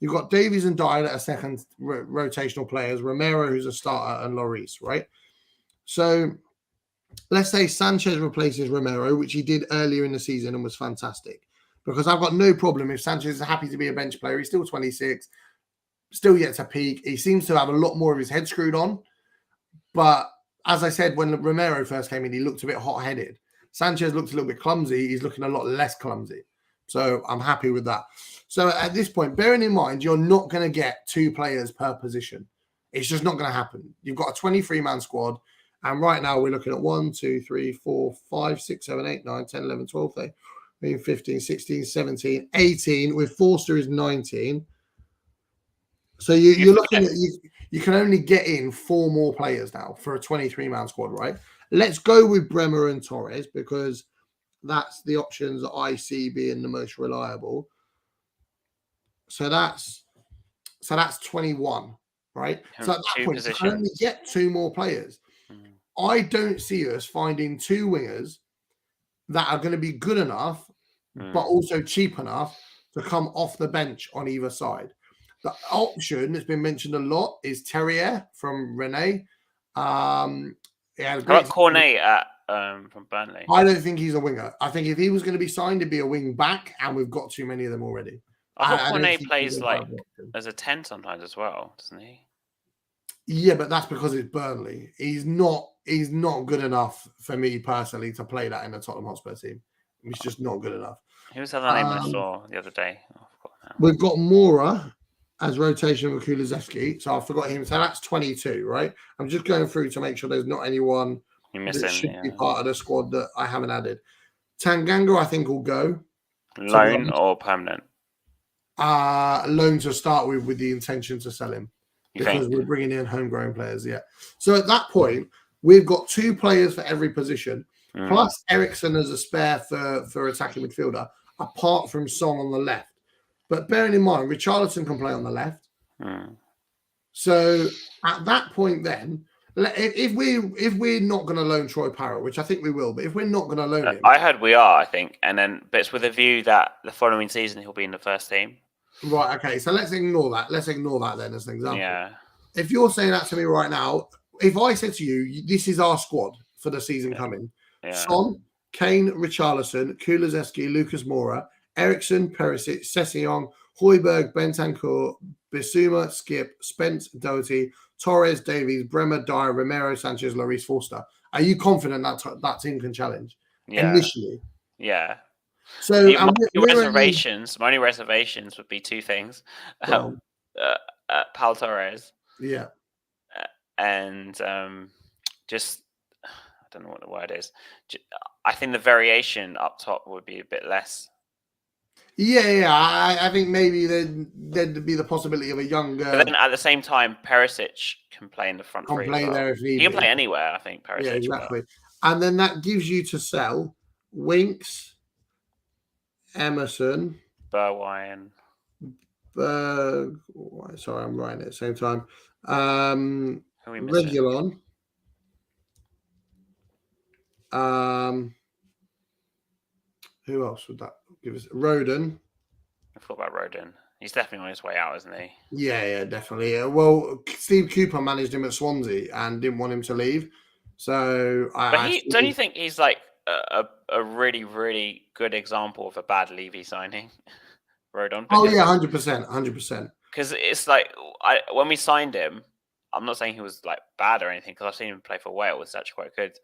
You've got Davies and Dyer that are second rotational players, Romero who's a starter, and Lloris, right? So let's say Sanchez replaces Romero, which he did earlier in the season and was fantastic. Because I've got no problem if Sanchez is happy to be a bench player. He's still 26, still yet to peak. He seems to have a lot more of his head screwed on. But as I said, when Romero first came in, he looked a bit hot-headed. Sanchez looked a little bit clumsy. He's looking a lot less clumsy. So I'm happy with that. So at this point, bearing in mind, you're not going to get 2 players per position. It's just not going to happen. You've got a 23-man squad. And right now we're looking at 1, 2, 3, 4, 5, 6, 7, 8, 9, 10, 11, 12, 13, 15, 16, 17, 18, with Forster is 19. So you're looking at, you can only get in 4 more players now for a 23-man squad, right? Let's go with Bremer and Torres because that's the options that I see being the most reliable. So that's 21, right? So at that point, you can only get 2 more players. I don't see us finding 2 wingers that are going to be good enough, but also cheap enough to come off the bench on either side. The option that's been mentioned a lot is Terrier from Rennes. Cornet from Burnley. I don't think he's a winger. I think if he was going to be signed, it'd be a wing back, and we've got too many of them already. I thought Cornet plays like as a 10 sometimes as well, doesn't he? Yeah, but that's because it's Burnley. He's not good enough for me personally to play that in the Tottenham Hotspur team. He's just not good enough. Who was the other name I saw the other day? Oh, I forgot now. We've got Mora as rotation with Kulusevski, so I forgot him. So that's 22, right? I'm just going through to make sure there's not anyone that should be part of the squad that I haven't added. Tanganga, I think, will go. Loan or permanent? Loan to start with the intention to sell him. Because we're bringing in homegrown players, yeah. So at that point, we've got 2 players for every position, plus Eriksen as a spare for attacking midfielder, apart from Son on the left. But bearing in mind, Richarlison can play on the left. So at that point, then, if we're not going to loan Troy Parrott, which I think we will, but if we're not going to loan him, I heard we are. I think, but it's with a view that the following season he'll be in the first team. Right. Okay. So let's ignore that. Let's ignore that then as an example. Yeah. If you're saying that to me right now, if I said to you, this is our squad for the season coming: Son, Kane, Richarlison, Kulusevski, Lucas Moura, Eriksen, Perisic, Sessegnon, Højbjerg, Bentancur, Bissouma, Skip, Spence, Doherty, Torres, Davies, Bremer, Dyer, Romero, Sanchez, Lloris, Forster. Are you confident that team can challenge initially? Yeah. So my only reservations would be 2 things. Pau Torres. Yeah. And just I don't know what the word is. I think the variation up top would be a bit less. Yeah. I think maybe there'd be the possibility of a younger. But then at the same time, Perisic can play in the front three. Play there if needed. He can play anywhere, I think. Perisic. Yeah, exactly. And then that gives you to sell Winks, Emerson, Bergwijn. Sorry, I'm writing at the same time. Who are we missing? Regulon. Who else would that give us? Roden. I thought about Roden. He's definitely on his way out, isn't he? Yeah, definitely. Well, Steve Cooper managed him at Swansea and didn't want him to leave. So, don't you think he's like a really, really good example of a bad Levy signing? Rodon. Oh yeah, 100%. Because it's like when we signed him, I'm not saying he was like bad or anything because I've seen him play for Wales. It's actually quite good,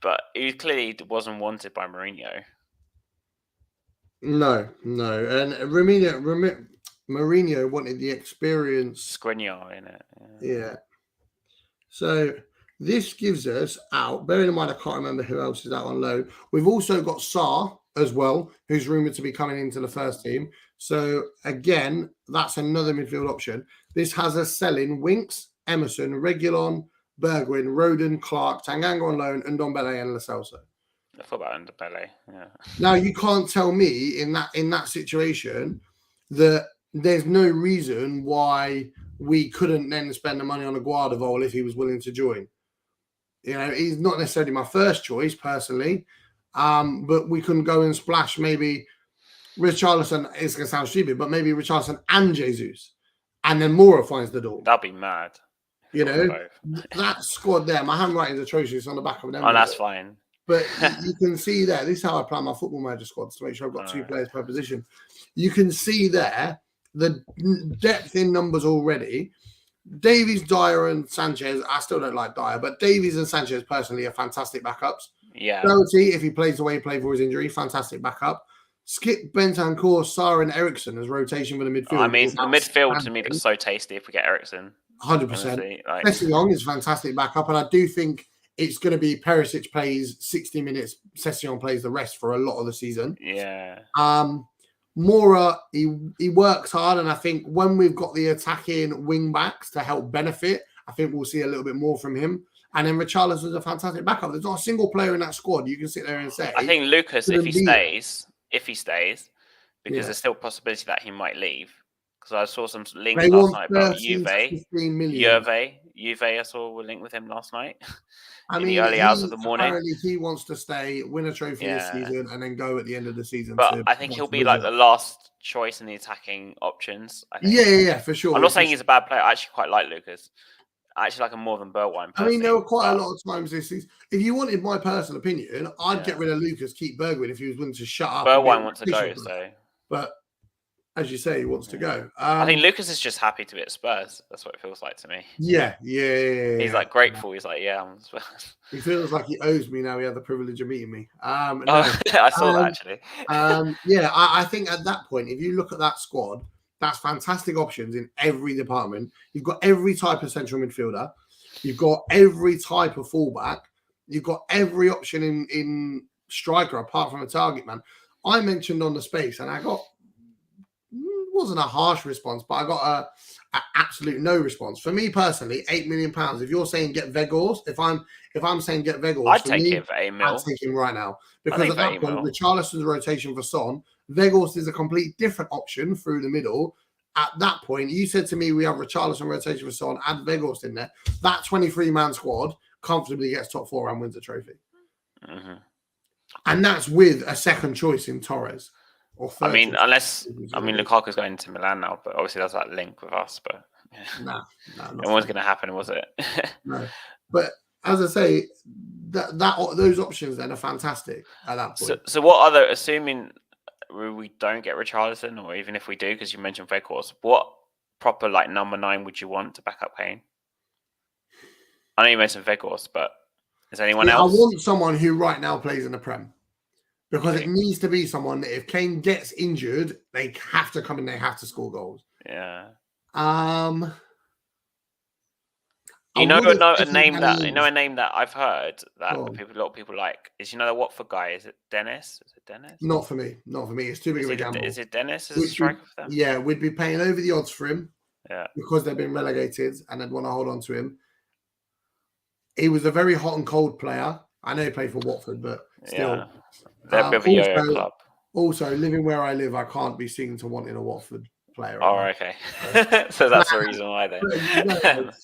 but he clearly wasn't wanted by Mourinho. No, and Mourinho wanted the experience. Skriniar in it. Yeah. So this gives us out. Bearing in mind, I can't remember who else is out on loan. We've also got Sarr as well, who's rumoured to be coming into the first team. So again, that's another midfield option. This has us selling Winks, Emerson, Regulon, Bergwijn, Roden, Clark, Tanganga on loan, and Ndombele and Lo Celso. I thought about Ndombele. Yeah. Now you can't tell me in that situation that there's no reason why we couldn't then spend the money on a Guardiola if he was willing to join. You know, he's not necessarily my first choice personally, but we can go and splash maybe Richarlison. It's going to sound stupid, but maybe Richarlison and Jesus, and then Moura finds the door. That'd be mad. You know, that squad there. My handwriting is atrocious on the back of an envelope. Oh, that's fine. But you can see there. This is how I plan my football manager squads to make sure I've got 2 players per position. You can see there the depth in numbers already. Davies, Dyer, and Sanchez. I still don't like Dyer, but Davies and Sanchez personally are fantastic backups. Yeah. Doherty, if he plays the way he played for his injury, fantastic backup. Skip, Bentancur, Sarr, and Eriksen as rotation for the midfield. I mean, the midfield to me looks so tasty if we get Eriksen. 100%. Sessegnon is fantastic backup, and I do think it's going to be Perisic plays 60 minutes, Sessegnon plays the rest for a lot of the season. Yeah. Moura, he works hard, and I think when we've got the attacking wing backs to help benefit, I think we'll see a little bit more from him. And then Richarlison's a fantastic backup. There's not a single player in that squad you can sit there and say. I think Lucas, if he stays, because there's still a possibility that he might leave. Because I saw some links last night about Juve. I saw a link with him last night. In the early hours of the morning. Apparently he wants to stay, win a trophy this season, and then go at the end of the season. But I think he'll be like the last choice in the attacking options. I think. Yeah, for sure. I'm not saying he's a bad player. I actually quite like Lucas. I actually like him more than Bergwijn. I mean, there were quite a lot of times this season. If you wanted my personal opinion, I'd get rid of Lucas, keep Bergwijn if he was willing to shut up. Bergwijn wants to go, so. But as you say, he wants to go. I think Lucas is just happy to be at Spurs. That's what it feels like to me. Yeah. He's like grateful. He's like, yeah, I'm Spurs. He feels like he owes me now. He had the privilege of meeting me. No. I saw that actually. Yeah, I think at that point, if you look at that squad, that's fantastic options in every department. You've got every type of central midfielder. You've got every type of fullback. You've got every option in striker apart from a target man. I mentioned on the space, and I got wasn't a harsh response, but I got a absolute no response. For me personally, £8 million. If you're saying get Weghorst, if I'm saying get Weghorst, I'd take him for £8 million. I'd take him right now because at that point, Richarlison's rotation for Son, Weghorst is a complete different option through the middle. At that point, you said to me we have Richarlison rotation for Son, add Weghorst in there. That 23-man squad comfortably gets top 4 and wins a trophy. Mm-hmm. And that's with a second choice in Torres. Or I mean, Lukaku's going to Milan now, but obviously there's that link with us. But no, it wasn't going to happen, was it? No, but as I say, those options then are fantastic at that point. So what other, assuming we don't get Richarlison, or even if we do, because you mentioned Weghorst, what proper like number 9 would you want to back up Kane? I know you mentioned Weghorst, but is anyone else? I want someone who right now plays in the Prem. Because it needs to be someone that if Kane gets injured, they have to come in, they have to score goals. Yeah. You know a name that I've heard that a lot of people like is the Watford guy. Is it Dennis? Is it Dennis? Not for me. It's too big of a gamble. Is it Dennis as a striker for them? Yeah, we'd be paying over the odds for him. Yeah. Because they've been relegated and they'd want to hold on to him. He was a very hot and cold player. I know he played for Watford, but still. Yeah. They're a bit of a yo-yo club. Also, living where I live, I can't be seen to wanting a Watford player. Oh, okay. So that's the reason why then.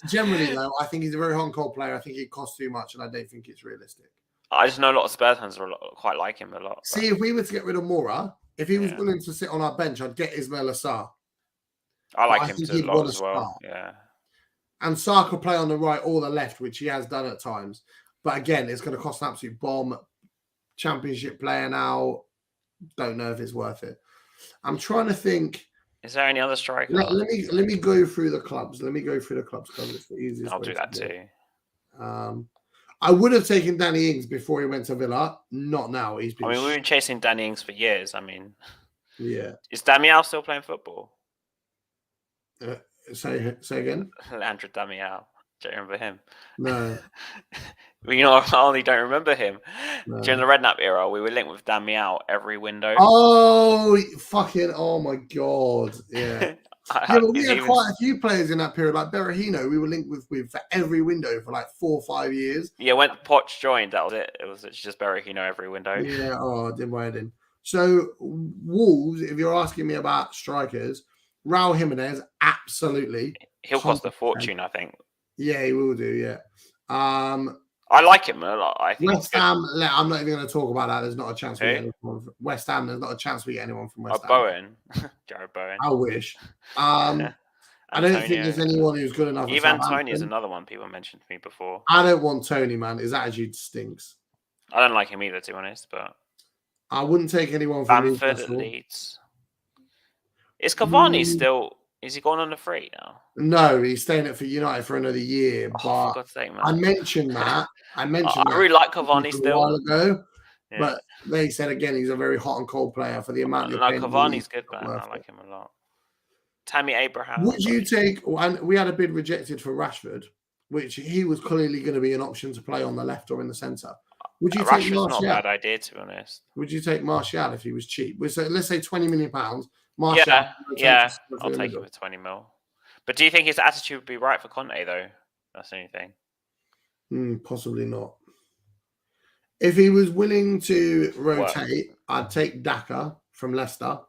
Generally, though, I think he's a very hot and cold player. I think it costs too much, and I don't think it's realistic. I just know a lot of Spurs fans quite like him a lot. But... See, if we were to get rid of Mora, if he was willing to sit on our bench, I'd get Ismail Assar. I like him too a lot as well. Yeah. And Sarr could play on the right or the left, which he has done at times. But again, it's going to cost an absolute bomb. Championship player now. Don't know if it's worth it. I'm trying to think. Is there any other striker? Let me go through the clubs. It's the easiest. I'll do that too. I would have taken Danny Ings before he went to Villa. Not now. We've been chasing Danny Ings for years. Yeah. Is Damiao still playing football? Say again. Leandro Damiao. Do you remember him? No. I only don't remember him. No. During the Redknapp era, we were linked with Damiao every window. Oh, my God. Yeah. We had quite a few players in that period. Like Berahino, we were linked with for every window for like 4 or 5 years. Yeah, when Poch joined, that was it. It was just Berahino every window. Yeah, I did my head in. So, Wolves, if you're asking me about strikers, Raul Jimenez, absolutely. He'll cost a fortune, I think. Yeah, he will do, yeah. I like him a lot. I think West Ham, I'm not even going to talk about that. There's not a chance we get anyone from West Ham. There's not a chance we get anyone from West Ham. Bowen. Jared Bowen. I wish. I don't think there's anyone who's good enough. Ivan Toney is another one people mentioned to me before. I don't want Toney, man. His attitude stinks. I don't like him either, to be honest. But I wouldn't take anyone from Bamford at Leeds. Is Cavani still... Is he going on the free now? No, he's staying at for United for another year. But for God's sake, man. I mentioned that. I really like Cavani still. A while ago, but they said again he's a very hot and cold player for the amount. Cavani's good, man. I like him a lot. Tammy Abraham. Would you take? And we had a bid rejected for Rashford, which he was clearly going to be an option to play on the left or in the centre. Would you take Martial? Not a bad idea, to be honest. Would you take Martial if he was cheap? So let's say £20 million. Martial, I'll take it for 20 mil. But do you think his attitude would be right for Conte, though? That's the only thing. Possibly not. If he was willing to rotate, I'd take Daka from Leicester.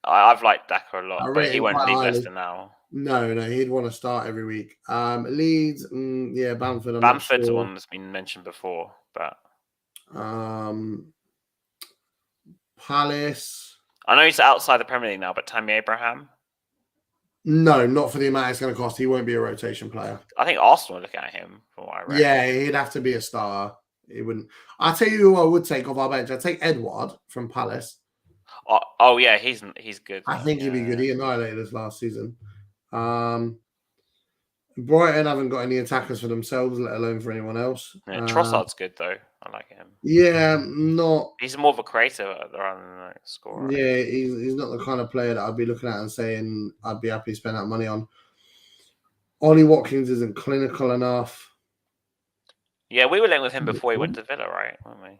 I've liked Daka a lot, but he won't leave Leicester now. No, he'd want to start every week. Leeds, Bamford. Bamford's the one that's been mentioned before, but Palace. I know he's outside the Premier League now, but Tammy Abraham? No, not for the amount it's going to cost. He won't be a rotation player. I think Arsenal are looking at him, from what I read. Yeah, he'd have to be a starter. He wouldn't. I'll tell you who I would take off our bench. I'd take Edouard from Palace. Oh yeah, he's good. I think he'd be good. He annihilated us last season. Brighton haven't got any attackers for themselves, let alone for anyone else. Yeah, Trossard's good though. I like him. Yeah, not. He's more of a creator rather than a scorer. Yeah, he's not the kind of player that I'd be looking at and saying I'd be happy to spend that money on. Ollie Watkins isn't clinical enough. Yeah, we were linked with him before he went to Villa, right? Weren't we?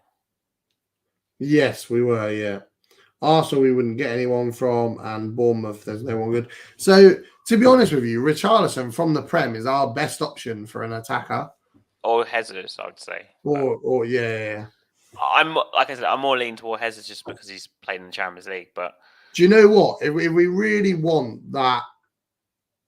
Yes, we were. Yeah, Arsenal we wouldn't get anyone from, and Bournemouth there's no one good. So to be honest with you, Richarlison from the Prem is our best option for an attacker. Or Jesus, I would say. Or yeah. I'm like I said, I'm more leaning toward Jesus just because he's played in the Champions League. But do you know what? If we really want that,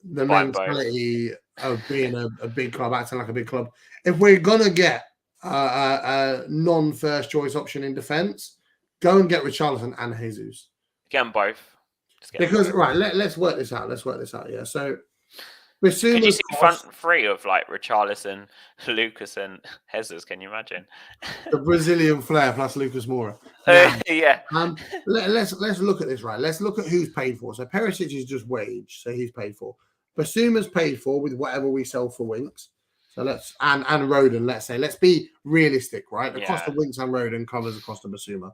the mentality of being a big club, acting like a big club, if we're gonna get a non-first choice option in defence, go and get Richarlison and Jesus. Get them both. Because right, let's work this out. Yeah. So could you see front three of like Richarlison, Lucas, and Jesus? Can you imagine the Brazilian flair plus Lucas Moura? Yeah. Let's look at this, right. Let's look at who's paid for. So Perisic is just wage, so he's paid for. Basuma's paid for with whatever we sell for Winks. So let's and Rodon. Let's be realistic, right? The cost of Winks and Rodon covers the cost of Basuma.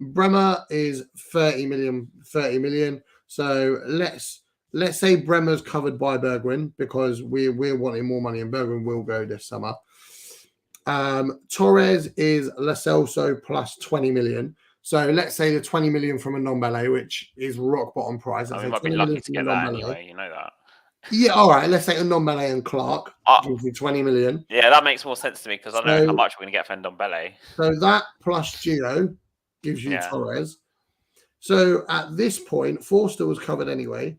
Bremer is 30 million. So let's say Bremer's covered by Bergwijn because we're wanting more money and Bergwijn will go this summer. Torres is Lo Celso plus 20 million. So let's say the 20 million from a non-Belay, which is rock bottom price. We might be lucky to get that anyway, you know that. Yeah, all right. Let's say a non-Belay and Clark gives you 20 million. Yeah, that makes more sense to me because I know how much we're going to get for Ndombele. So that plus Gio gives you Torres. So at this point, Forster was covered anyway.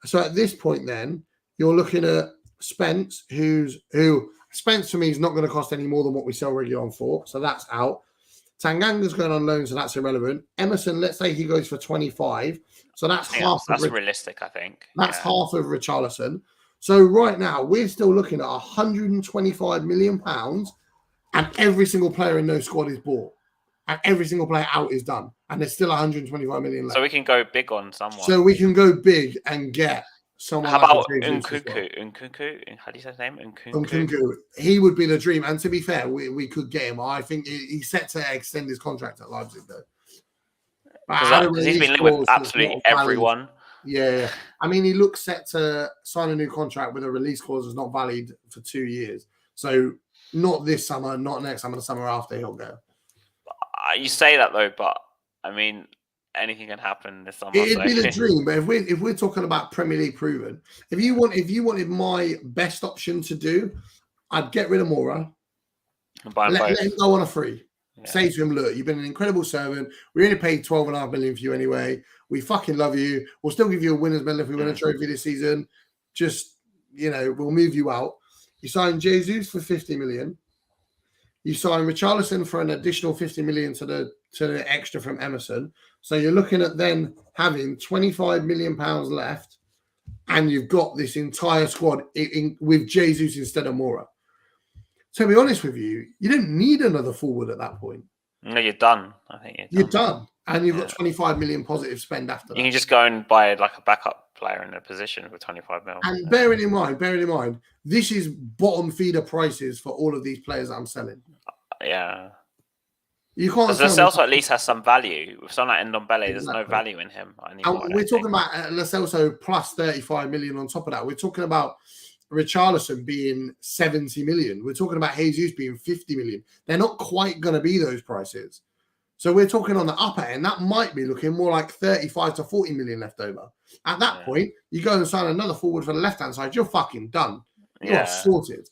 So at this point, then you're looking at Spence, who Spence for me is not going to cost any more than what we sell Reguilon for. So that's out. Tanganga's going on loan, so that's irrelevant. Emerson, let's say he goes for 25. So that's half. That's realistic, I think. That's half of Richarlison. So right now we're still looking at 125 million pounds, and every single player in no squad is bought, and every single player out is done, and there's still 125 million left. So we can go big on someone. So we can go big and get someone. How about Nkunku? How do you say his name? Nkunku. He would be the dream. And to be fair, we could get him. I think he's set to extend his contract at Leipzig, though. Because he's been linked with absolutely everyone. Yeah. I mean, he looks set to sign a new contract with a release clause that's not valid for 2 years. So not this summer, not next summer, the summer after he'll go. You say that, though, but I mean, anything can happen this summer. It'd be the dream, but if we're talking about Premier League proven, if you wanted my best option to do, I'd get rid of Moura, let him go on a free. Yeah. Say to him, look, you've been an incredible servant. We only paid 12.5 million for you anyway. We fucking love you. We'll still give you a winner's medal if we win a trophy this season. Just, we'll move you out. You sign Jesus for 50 million. You sign Richarlison for an additional 50 million to the extra from Emerson. So you're looking at then having 25 million pounds left, and you've got this entire squad with Jesus instead of Moura. To be honest with you, you don't need another forward at that point. No, you're done. I think you're done. And you've got 25 million positive spend after that. You can just go and buy like a backup player in a position for 25 million. And bearing in mind, this is bottom feeder prices for all of these players that I'm selling. Yeah. You can't. Because Lo Celso at least has some value. With someone like Ndombele, there's no value in him anymore. And we're talking about Lo Celso plus 35 million on top of that. We're talking about Richarlison being 70 million. We're talking about Jesus being 50 million. They're not quite going to be those prices. So we're talking on the upper end. That might be looking more like 35 to 40 million left over. At that point, you go and sign another forward for the left-hand side. You're fucking done. You're sorted.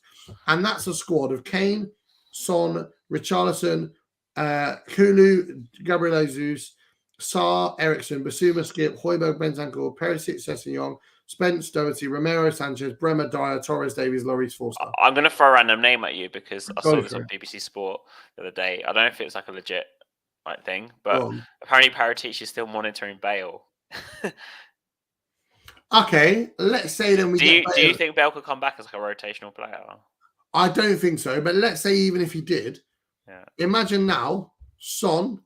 And that's a squad of Kane, Son, Richarlison, Kulu, Gabriel Jesus, Sarr, Eriksson, Basuma, Skip, Højbjerg, Bentancur, Perisic, Sessegnon, Spence, Doherty, Romero, Sanchez, Bremer, Dyer, Torres, Davies, Lloris, Forster. I'm going to throw a random name at you because I saw this on BBC Sport the other day. I don't know if it's like a legit thing, but apparently Paratici is still monitoring Bale. Okay, let's say then do you think Bale could come back as like a rotational player? I don't think so, but let's say even if he did, imagine now Son,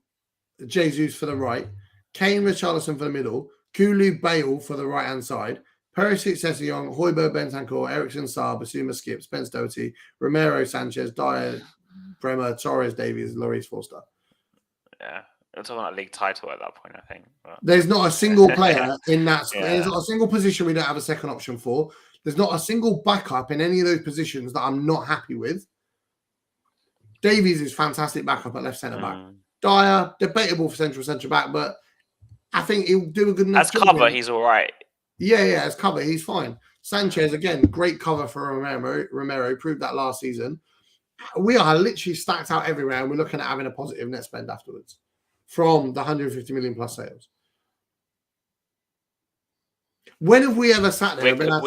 Jesus for the right, Kane, Richarlison for the middle, Kulu, Bale for the right-hand side, Perisic, Sessegnon, Højbjerg, Bentancur, Ericsson, Sarr, Basuma, Skip, Spence Doherty, Romero, Sanchez, Dyer, Bremer, Torres, Davies, Lloris, Forster. Yeah. We're talking about league title at that point, I think. But... There's not a single player in that. There's not a single position we don't have a second option for. There's not a single backup in any of those positions that I'm not happy with. Davies is fantastic backup at left centre back. Dyer, debatable for central back, but I think he'll do a good enough job. As cover, he's all right. Yeah, as cover, he's fine. Sanchez, again, great cover for Romero, proved that last season. We are literally stacked out everywhere, and we're looking at having a positive net spend afterwards from the 150 million plus sales. When have we ever sat there and been as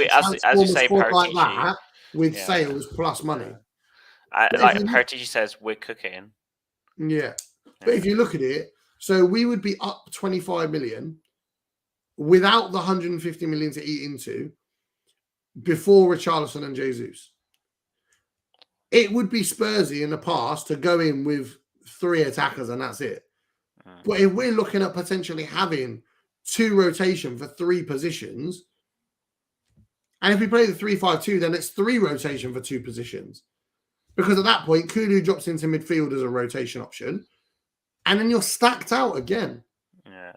you say, like that with sales plus money? Like Paratici says, we're cooking. Yeah. But if you look at it, so we would be up 25 million without the 150 million to eat into before Richarlison and Jesus. It would be Spursy in the past to go in with 3 attackers and that's it. But if we're looking at potentially having 2 rotation for 3 positions, and if we play the 3-5-2, then it's 3 rotation for 2 positions. Because at that point, Kulu drops into midfield as a rotation option, and then you're stacked out again. Yeah.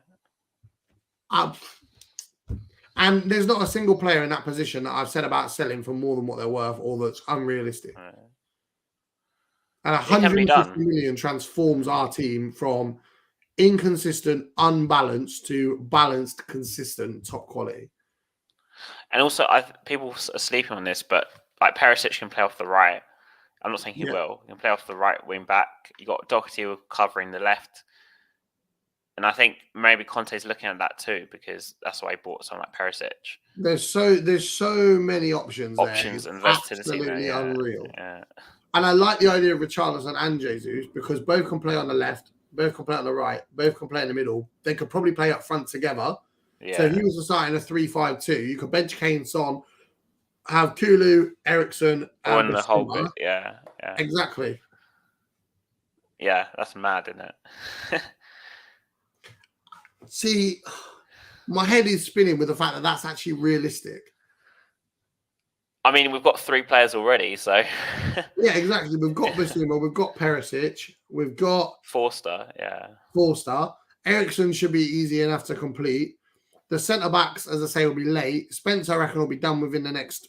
And there's not a single player in that position that I've said about selling for more than what they're worth or that's unrealistic. Yeah. And 150 million transforms our team from inconsistent, unbalanced to balanced, consistent, top quality. And also, people are sleeping on this, but like Perisic can play off the right. I'm not saying he will. He can play off the right wing back. You got Doherty covering the left. And I think maybe Conte's looking at that too, because that's why he bought someone like Perisic. There's so many options there. Options and versatility. Absolutely unreal. Yeah. And I like the idea of Richarlison and Jesus because both can play on the left, both can play on the right, both can play in the middle. They could probably play up front together. Yeah. So if he was to start in a 3-5-2, you could bench Kane, Son, have Kulu, Ericsson, and the whole bit. Yeah. Exactly. Yeah, that's mad, isn't it? See, my head is spinning with the fact that that's actually realistic. I mean, we've got 3 players already, so... Yeah, exactly. We've got Basuma, we've got Perisic, we've got... Forster. Ericsson should be easy enough to complete. The centre-backs, as I say, will be late. Spence, I reckon, will be done within the next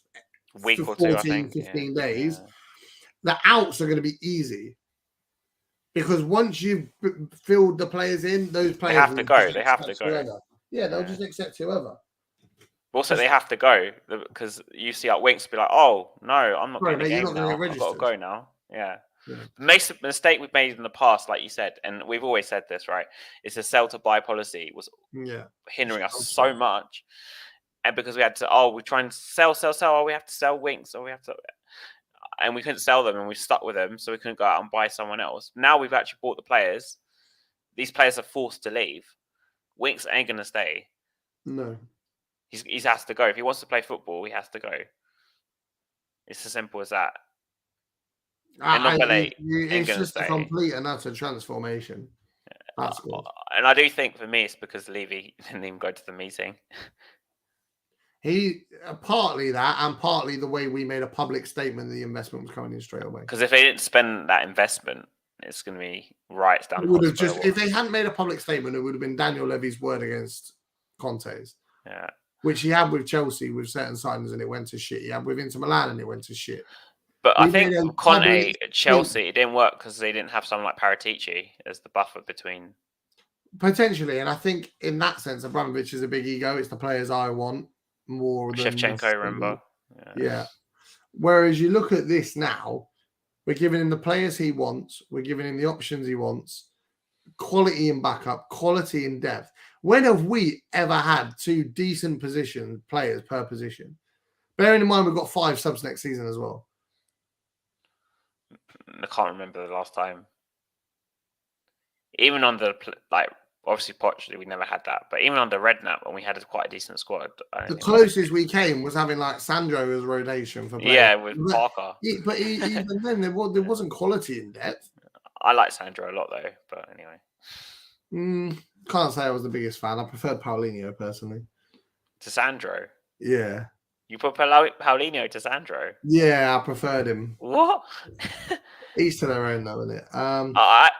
week or 14, two, I think. 15 days. Yeah. The outs are going to be easy. Because once you've filled the players in, those players... They have to go. Yeah, they'll just accept whoever. Also, they have to go because you see our Winks be like, "Oh no, I'm not going to game now. I've got to go now." Yeah. The mistake we've made in the past, like you said, and we've always said this, right? Is the sell to buy policy was hindering us so much, and because we had to, we try and sell. Oh, we have to sell Winks, or we have to, and we couldn't sell them, and we stuck with them, so we couldn't go out and buy someone else. Now we've actually bought the players. These players are forced to leave. Winks ain't gonna stay. No. He has to go. If he wants to play football, he has to go. It's as simple as that. It's just a complete and utter transformation. That's good. And I do think for me, it's because Levy didn't even go to the meeting. He partly that, and partly the way we made a public statement that the investment was coming in straight away. Because if they didn't spend that investment, it's going to be riots down. If they hadn't made a public statement, it would have been Daniel Levy's word against Conte's. Yeah. Which he had with Chelsea with certain signings and it went to shit. He had with Inter Milan and it went to shit. But I think Conte at Chelsea, it didn't work because they didn't have someone like Paratici as the buffer between. Potentially. And I think in that sense, Abramovich is a big ego. It's the players I want more than... Shevchenko, remember? Yeah. Whereas you look at this now, we're giving him the players he wants. We're giving him the options he wants. Quality in backup, quality in depth. When have we ever had 2 decent players per position? Bearing in mind we've got 5 subs next season as well. I can't remember the last time. Even on the obviously Poch, we never had that. But even on the Redknapp, when we had quite a decent squad, the closest we came was having like Sandro as rotation for players. Yeah, with Parker. But even then, there wasn't quality in depth. I like Sandro a lot though. But anyway. Can't say I was the biggest fan. I preferred Paulinho personally. To Sandro? Yeah. You put Paulinho to Sandro? Yeah, I preferred him. What? Each to their own, though, isn't it?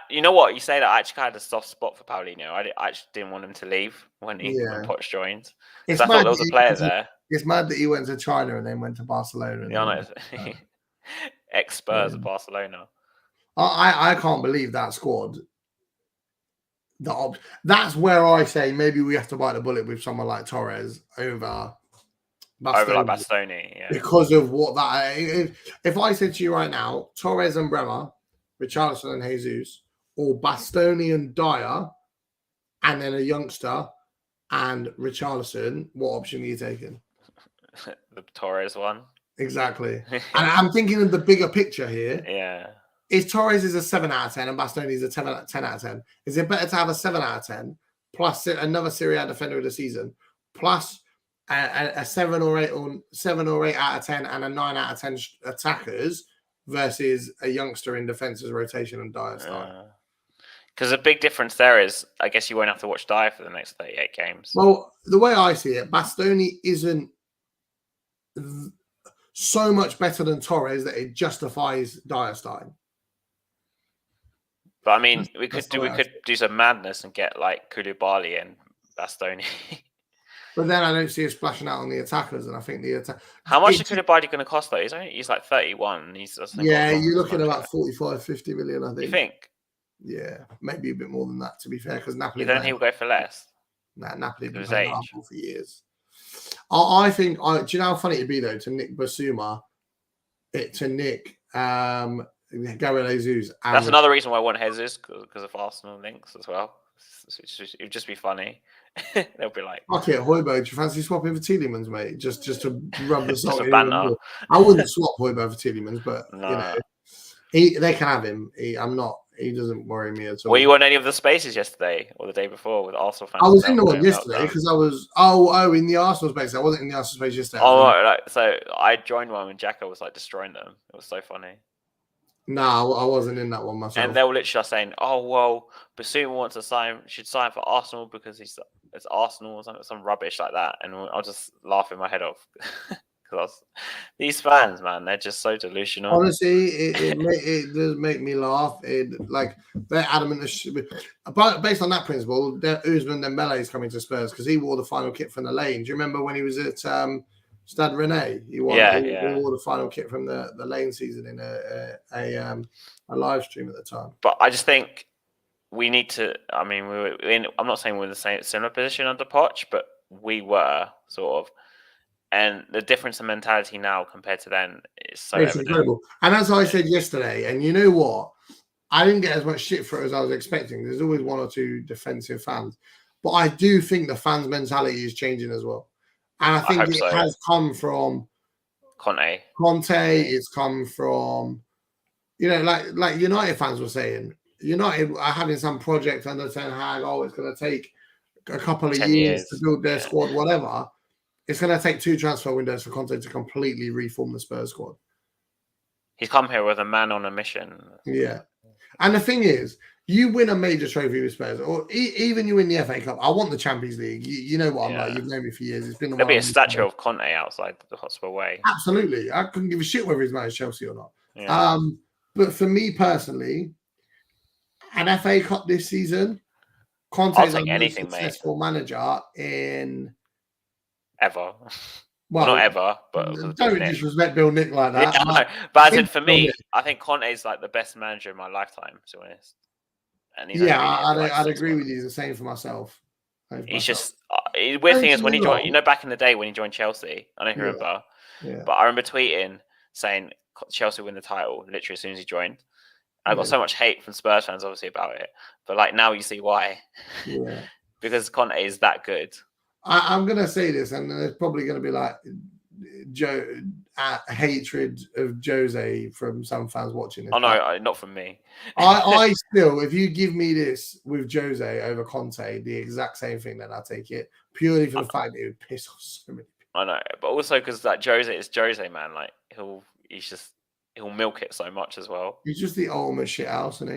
You know what? You say that I actually had a soft spot for Paulinho. I actually didn't want him to leave when Poch joined. Because I thought there was a player there. It's mad that he went to China and then went to Barcelona. Yeah, I know. Ex-Spurs of Barcelona. I can't believe that squad. That's where I say maybe we have to bite the bullet with someone like Torres over Bastoni, yeah. Because of what that. If I said to you right now, Torres and Bremer, Richarlison and Jesus, or Bastoni and Dyer, and then a youngster and Richarlison, what option are you taking? The Torres one. Exactly. And I'm thinking of the bigger picture here. Yeah. If Torres is a 7 out of 10 and Bastoni is a 10 out of 10, is it better to have a 7 out of 10 plus another Serie A defender of the season plus a 7 or 8 out of 10 and a 9 out of 10 attackers versus a youngster in defense's rotation and Dyer style? Because the big difference there is, I guess you won't have to watch Dyer for the next 38 games. Well, the way I see it, Bastoni isn't so much better than Torres that it justifies Dyer starting. But I mean, we could do some madness and get like Koulibaly and Bastoni. But then I don't see us splashing out on the attackers, and I think the attack. How much is Koulibaly going to cost though? He's like 31. You're looking at about 45, 50 million. I think. You think? Yeah, maybe a bit more than that. To be fair, because Napoli. Then he'll go for less. Nah, Napoli been playing Arsenal for years. I think. Do you know how funny it'd be though to nick Basuma, to nick Gabriel Jesus? That's another reason why I want Jesus because of Arsenal links as well. It'd just be funny. They'll be like, "Okay, Højbjerg, do you fancy swapping for Tielemans, mate? Just to rub the salt in." I wouldn't swap Højbjerg for Tielemans, but they can have him. He doesn't worry me at all. Were you on any of the spaces yesterday or the day before with Arsenal fans? I was in the one yesterday because I was in the Arsenal space. I wasn't in the Arsenal space yesterday. So I joined one when Jacko was like destroying them. It was so funny. No, I wasn't in that one myself. And they were literally saying, "Oh well, Basuma should sign for Arsenal because it's Arsenal or some rubbish like that." And I was just laughing my head off because these fans, man, they're just so delusional. Honestly, it does make me laugh. They're adamant. But based on that principle, Ousmane Dembele is coming to Spurs because he wore the final kit from the lane. Do you remember when he was at Stade Rennais? He wore the final kit from the lane season in a live stream at the time. But I just think we need to. I mean, I'm not saying we're in the similar position under Poch, but we were sort of. And the difference in mentality now compared to then is so incredible. And as I said yesterday, and you know what? I didn't get as much shit for it as I was expecting. There's always one or two defensive fans. But I do think the fans' mentality is changing as well. And I think it has come from Conte. It's come from, like United fans were saying, United are having some project under Ten Hag. Oh, it's going to take a couple of years to build their squad, whatever. It's going to take 2 transfer windows for Conte to completely reform the Spurs squad. He's come here with a man on a mission. Yeah. And the thing is, you win a major trophy with Spurs, or even you win the FA Cup. I want the Champions League. You know what I'm like. You've known me for years. It's been There'll be a statue of Conte outside the Hotspur Way. Absolutely. I couldn't give a shit whether he's managed Chelsea or not. Yeah. But for me personally, an FA Cup this season, Conte's the most successful manager in ever. Well, not ever, but don't disrespect Bill Nick like that. Yeah, no. But as in for me, I think Conte's like the best manager in my lifetime, to be honest. And I'd agree with you. The same for myself. He's just weird thing is when he joined. Back in the day when he joined Chelsea, I don't remember. Yeah. But I remember tweeting saying Chelsea win the title literally as soon as he joined. And I got so much hate from Spurs fans, obviously, about it. But like now you see why. Yeah. Because Conte is that good. I'm going to say this, and there's probably going to be like hatred of Jose from some fans watching this. Oh, no, not from me. I still, if you give me this with Jose over Conte, the exact same thing, then I'll take it purely for the fact that it would piss off so many people. I know, but also because like Jose is Jose, man. Like he'll milk it so much as well. He's just the ultimate shit house, isn't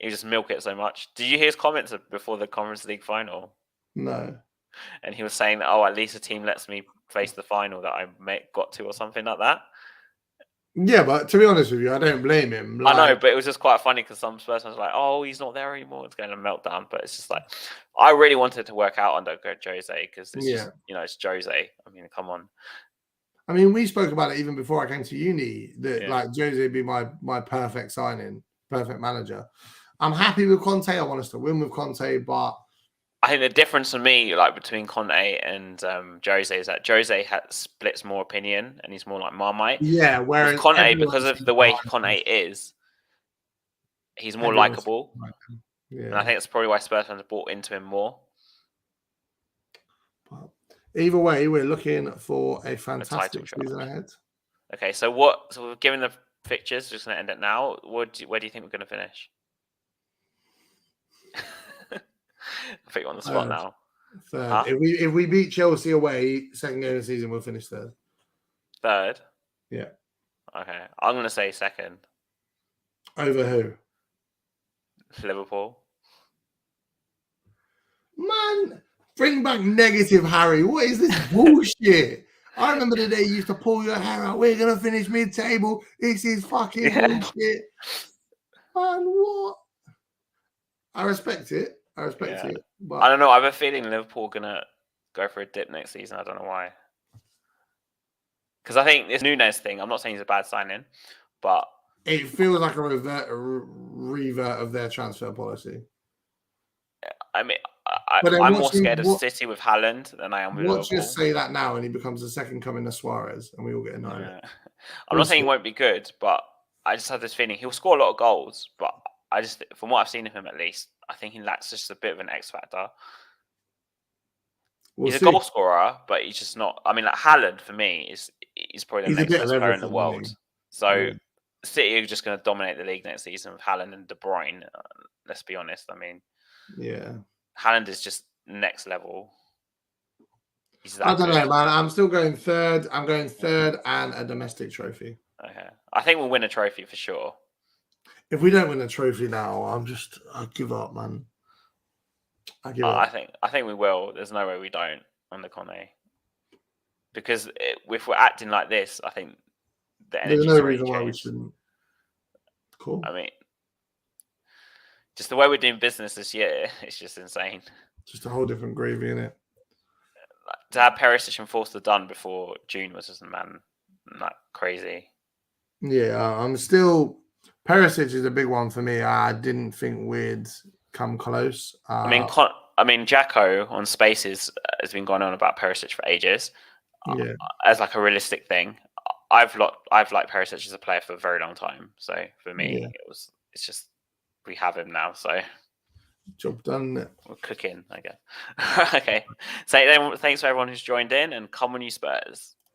he? He just milk it so much. Did you hear his comments before the Conference League final? No. And he was saying, "Oh, at least a team lets me face the final that I got to, or something like that." Yeah, but to be honest with you, I don't blame him. I know, but it was just quite funny because some Spurs fans were like, "Oh, he's not there anymore. It's going to meltdown." But it's just like, I really wanted it to work out under Jose because it's just, it's Jose. I mean, come on. I mean, we spoke about it even before I came to uni that like Jose would be my perfect signing, perfect manager. I'm happy with Conte. I want us to win with Conte, but I think the difference for me, like between Conte and Jose, is that Jose splits more opinion and he's more like Marmite. Yeah, whereas with Conte, because of the way Conte is, he's more likable. Yeah. And I think that's probably why Spurs fans have bought into him more. But either way, we're looking for a fantastic season ahead. Okay, so we're given the fixtures, we're just going to end it now. Where do you think we're going to finish? I think you're on the spot now. Third. Huh? If we beat Chelsea away, second game of the season, we'll finish third. Third? Yeah. Okay. I'm going to say second. Over who? Liverpool. Man, bring back negative Harry. What is this bullshit? I remember the day you used to pull your hair out. We're going to finish mid-table. This is fucking bullshit. Man, what? I respect it. But I don't know. I have a feeling Liverpool are going to go for a dip next season. I don't know why. Because I think this Nunes thing, I'm not saying he's a bad signing, but it feels like a revert of their transfer policy. I mean, I'm more scared of City with Haaland than I am with Liverpool. Just say that now and he becomes the second coming of Suarez and we all get annoyed. Yeah. I'm not saying he won't be good, but I just have this feeling he'll score a lot of goals, but from what I've seen of him at least, I think he lacks just a bit of an X factor. He's a goal scorer, but he's just not. I mean, like Haaland for me he's probably the next best player in the world. So City are just going to dominate the league next season with Haaland and De Bruyne. Let's be honest. I mean, Haaland is just next level. I don't know, man. I'm still going third. I'm going third and a domestic trophy. Okay, I think we'll win a trophy for sure. If we don't win a trophy now, I give up, man. I give up. I think we will. There's no way we don't under Conte. Because if we're acting like this, I think there's no reason why we shouldn't. Cool. I mean, just the way we're doing business this year, it's just insane. Just a whole different gravy, innit? To have Perisic and Forster done before June was just crazy. Yeah, I'm still. Perisic is a big one for me. I didn't think we'd come close. I mean, Jacko on Spaces has been going on about Perisic for ages. Yeah, as like a realistic thing. I've liked Perisic as a player for a very long time. So for me, it's just we have him now. So job done. We're cooking, I guess. Okay. So thanks for everyone who's joined in, and come on, you Spurs.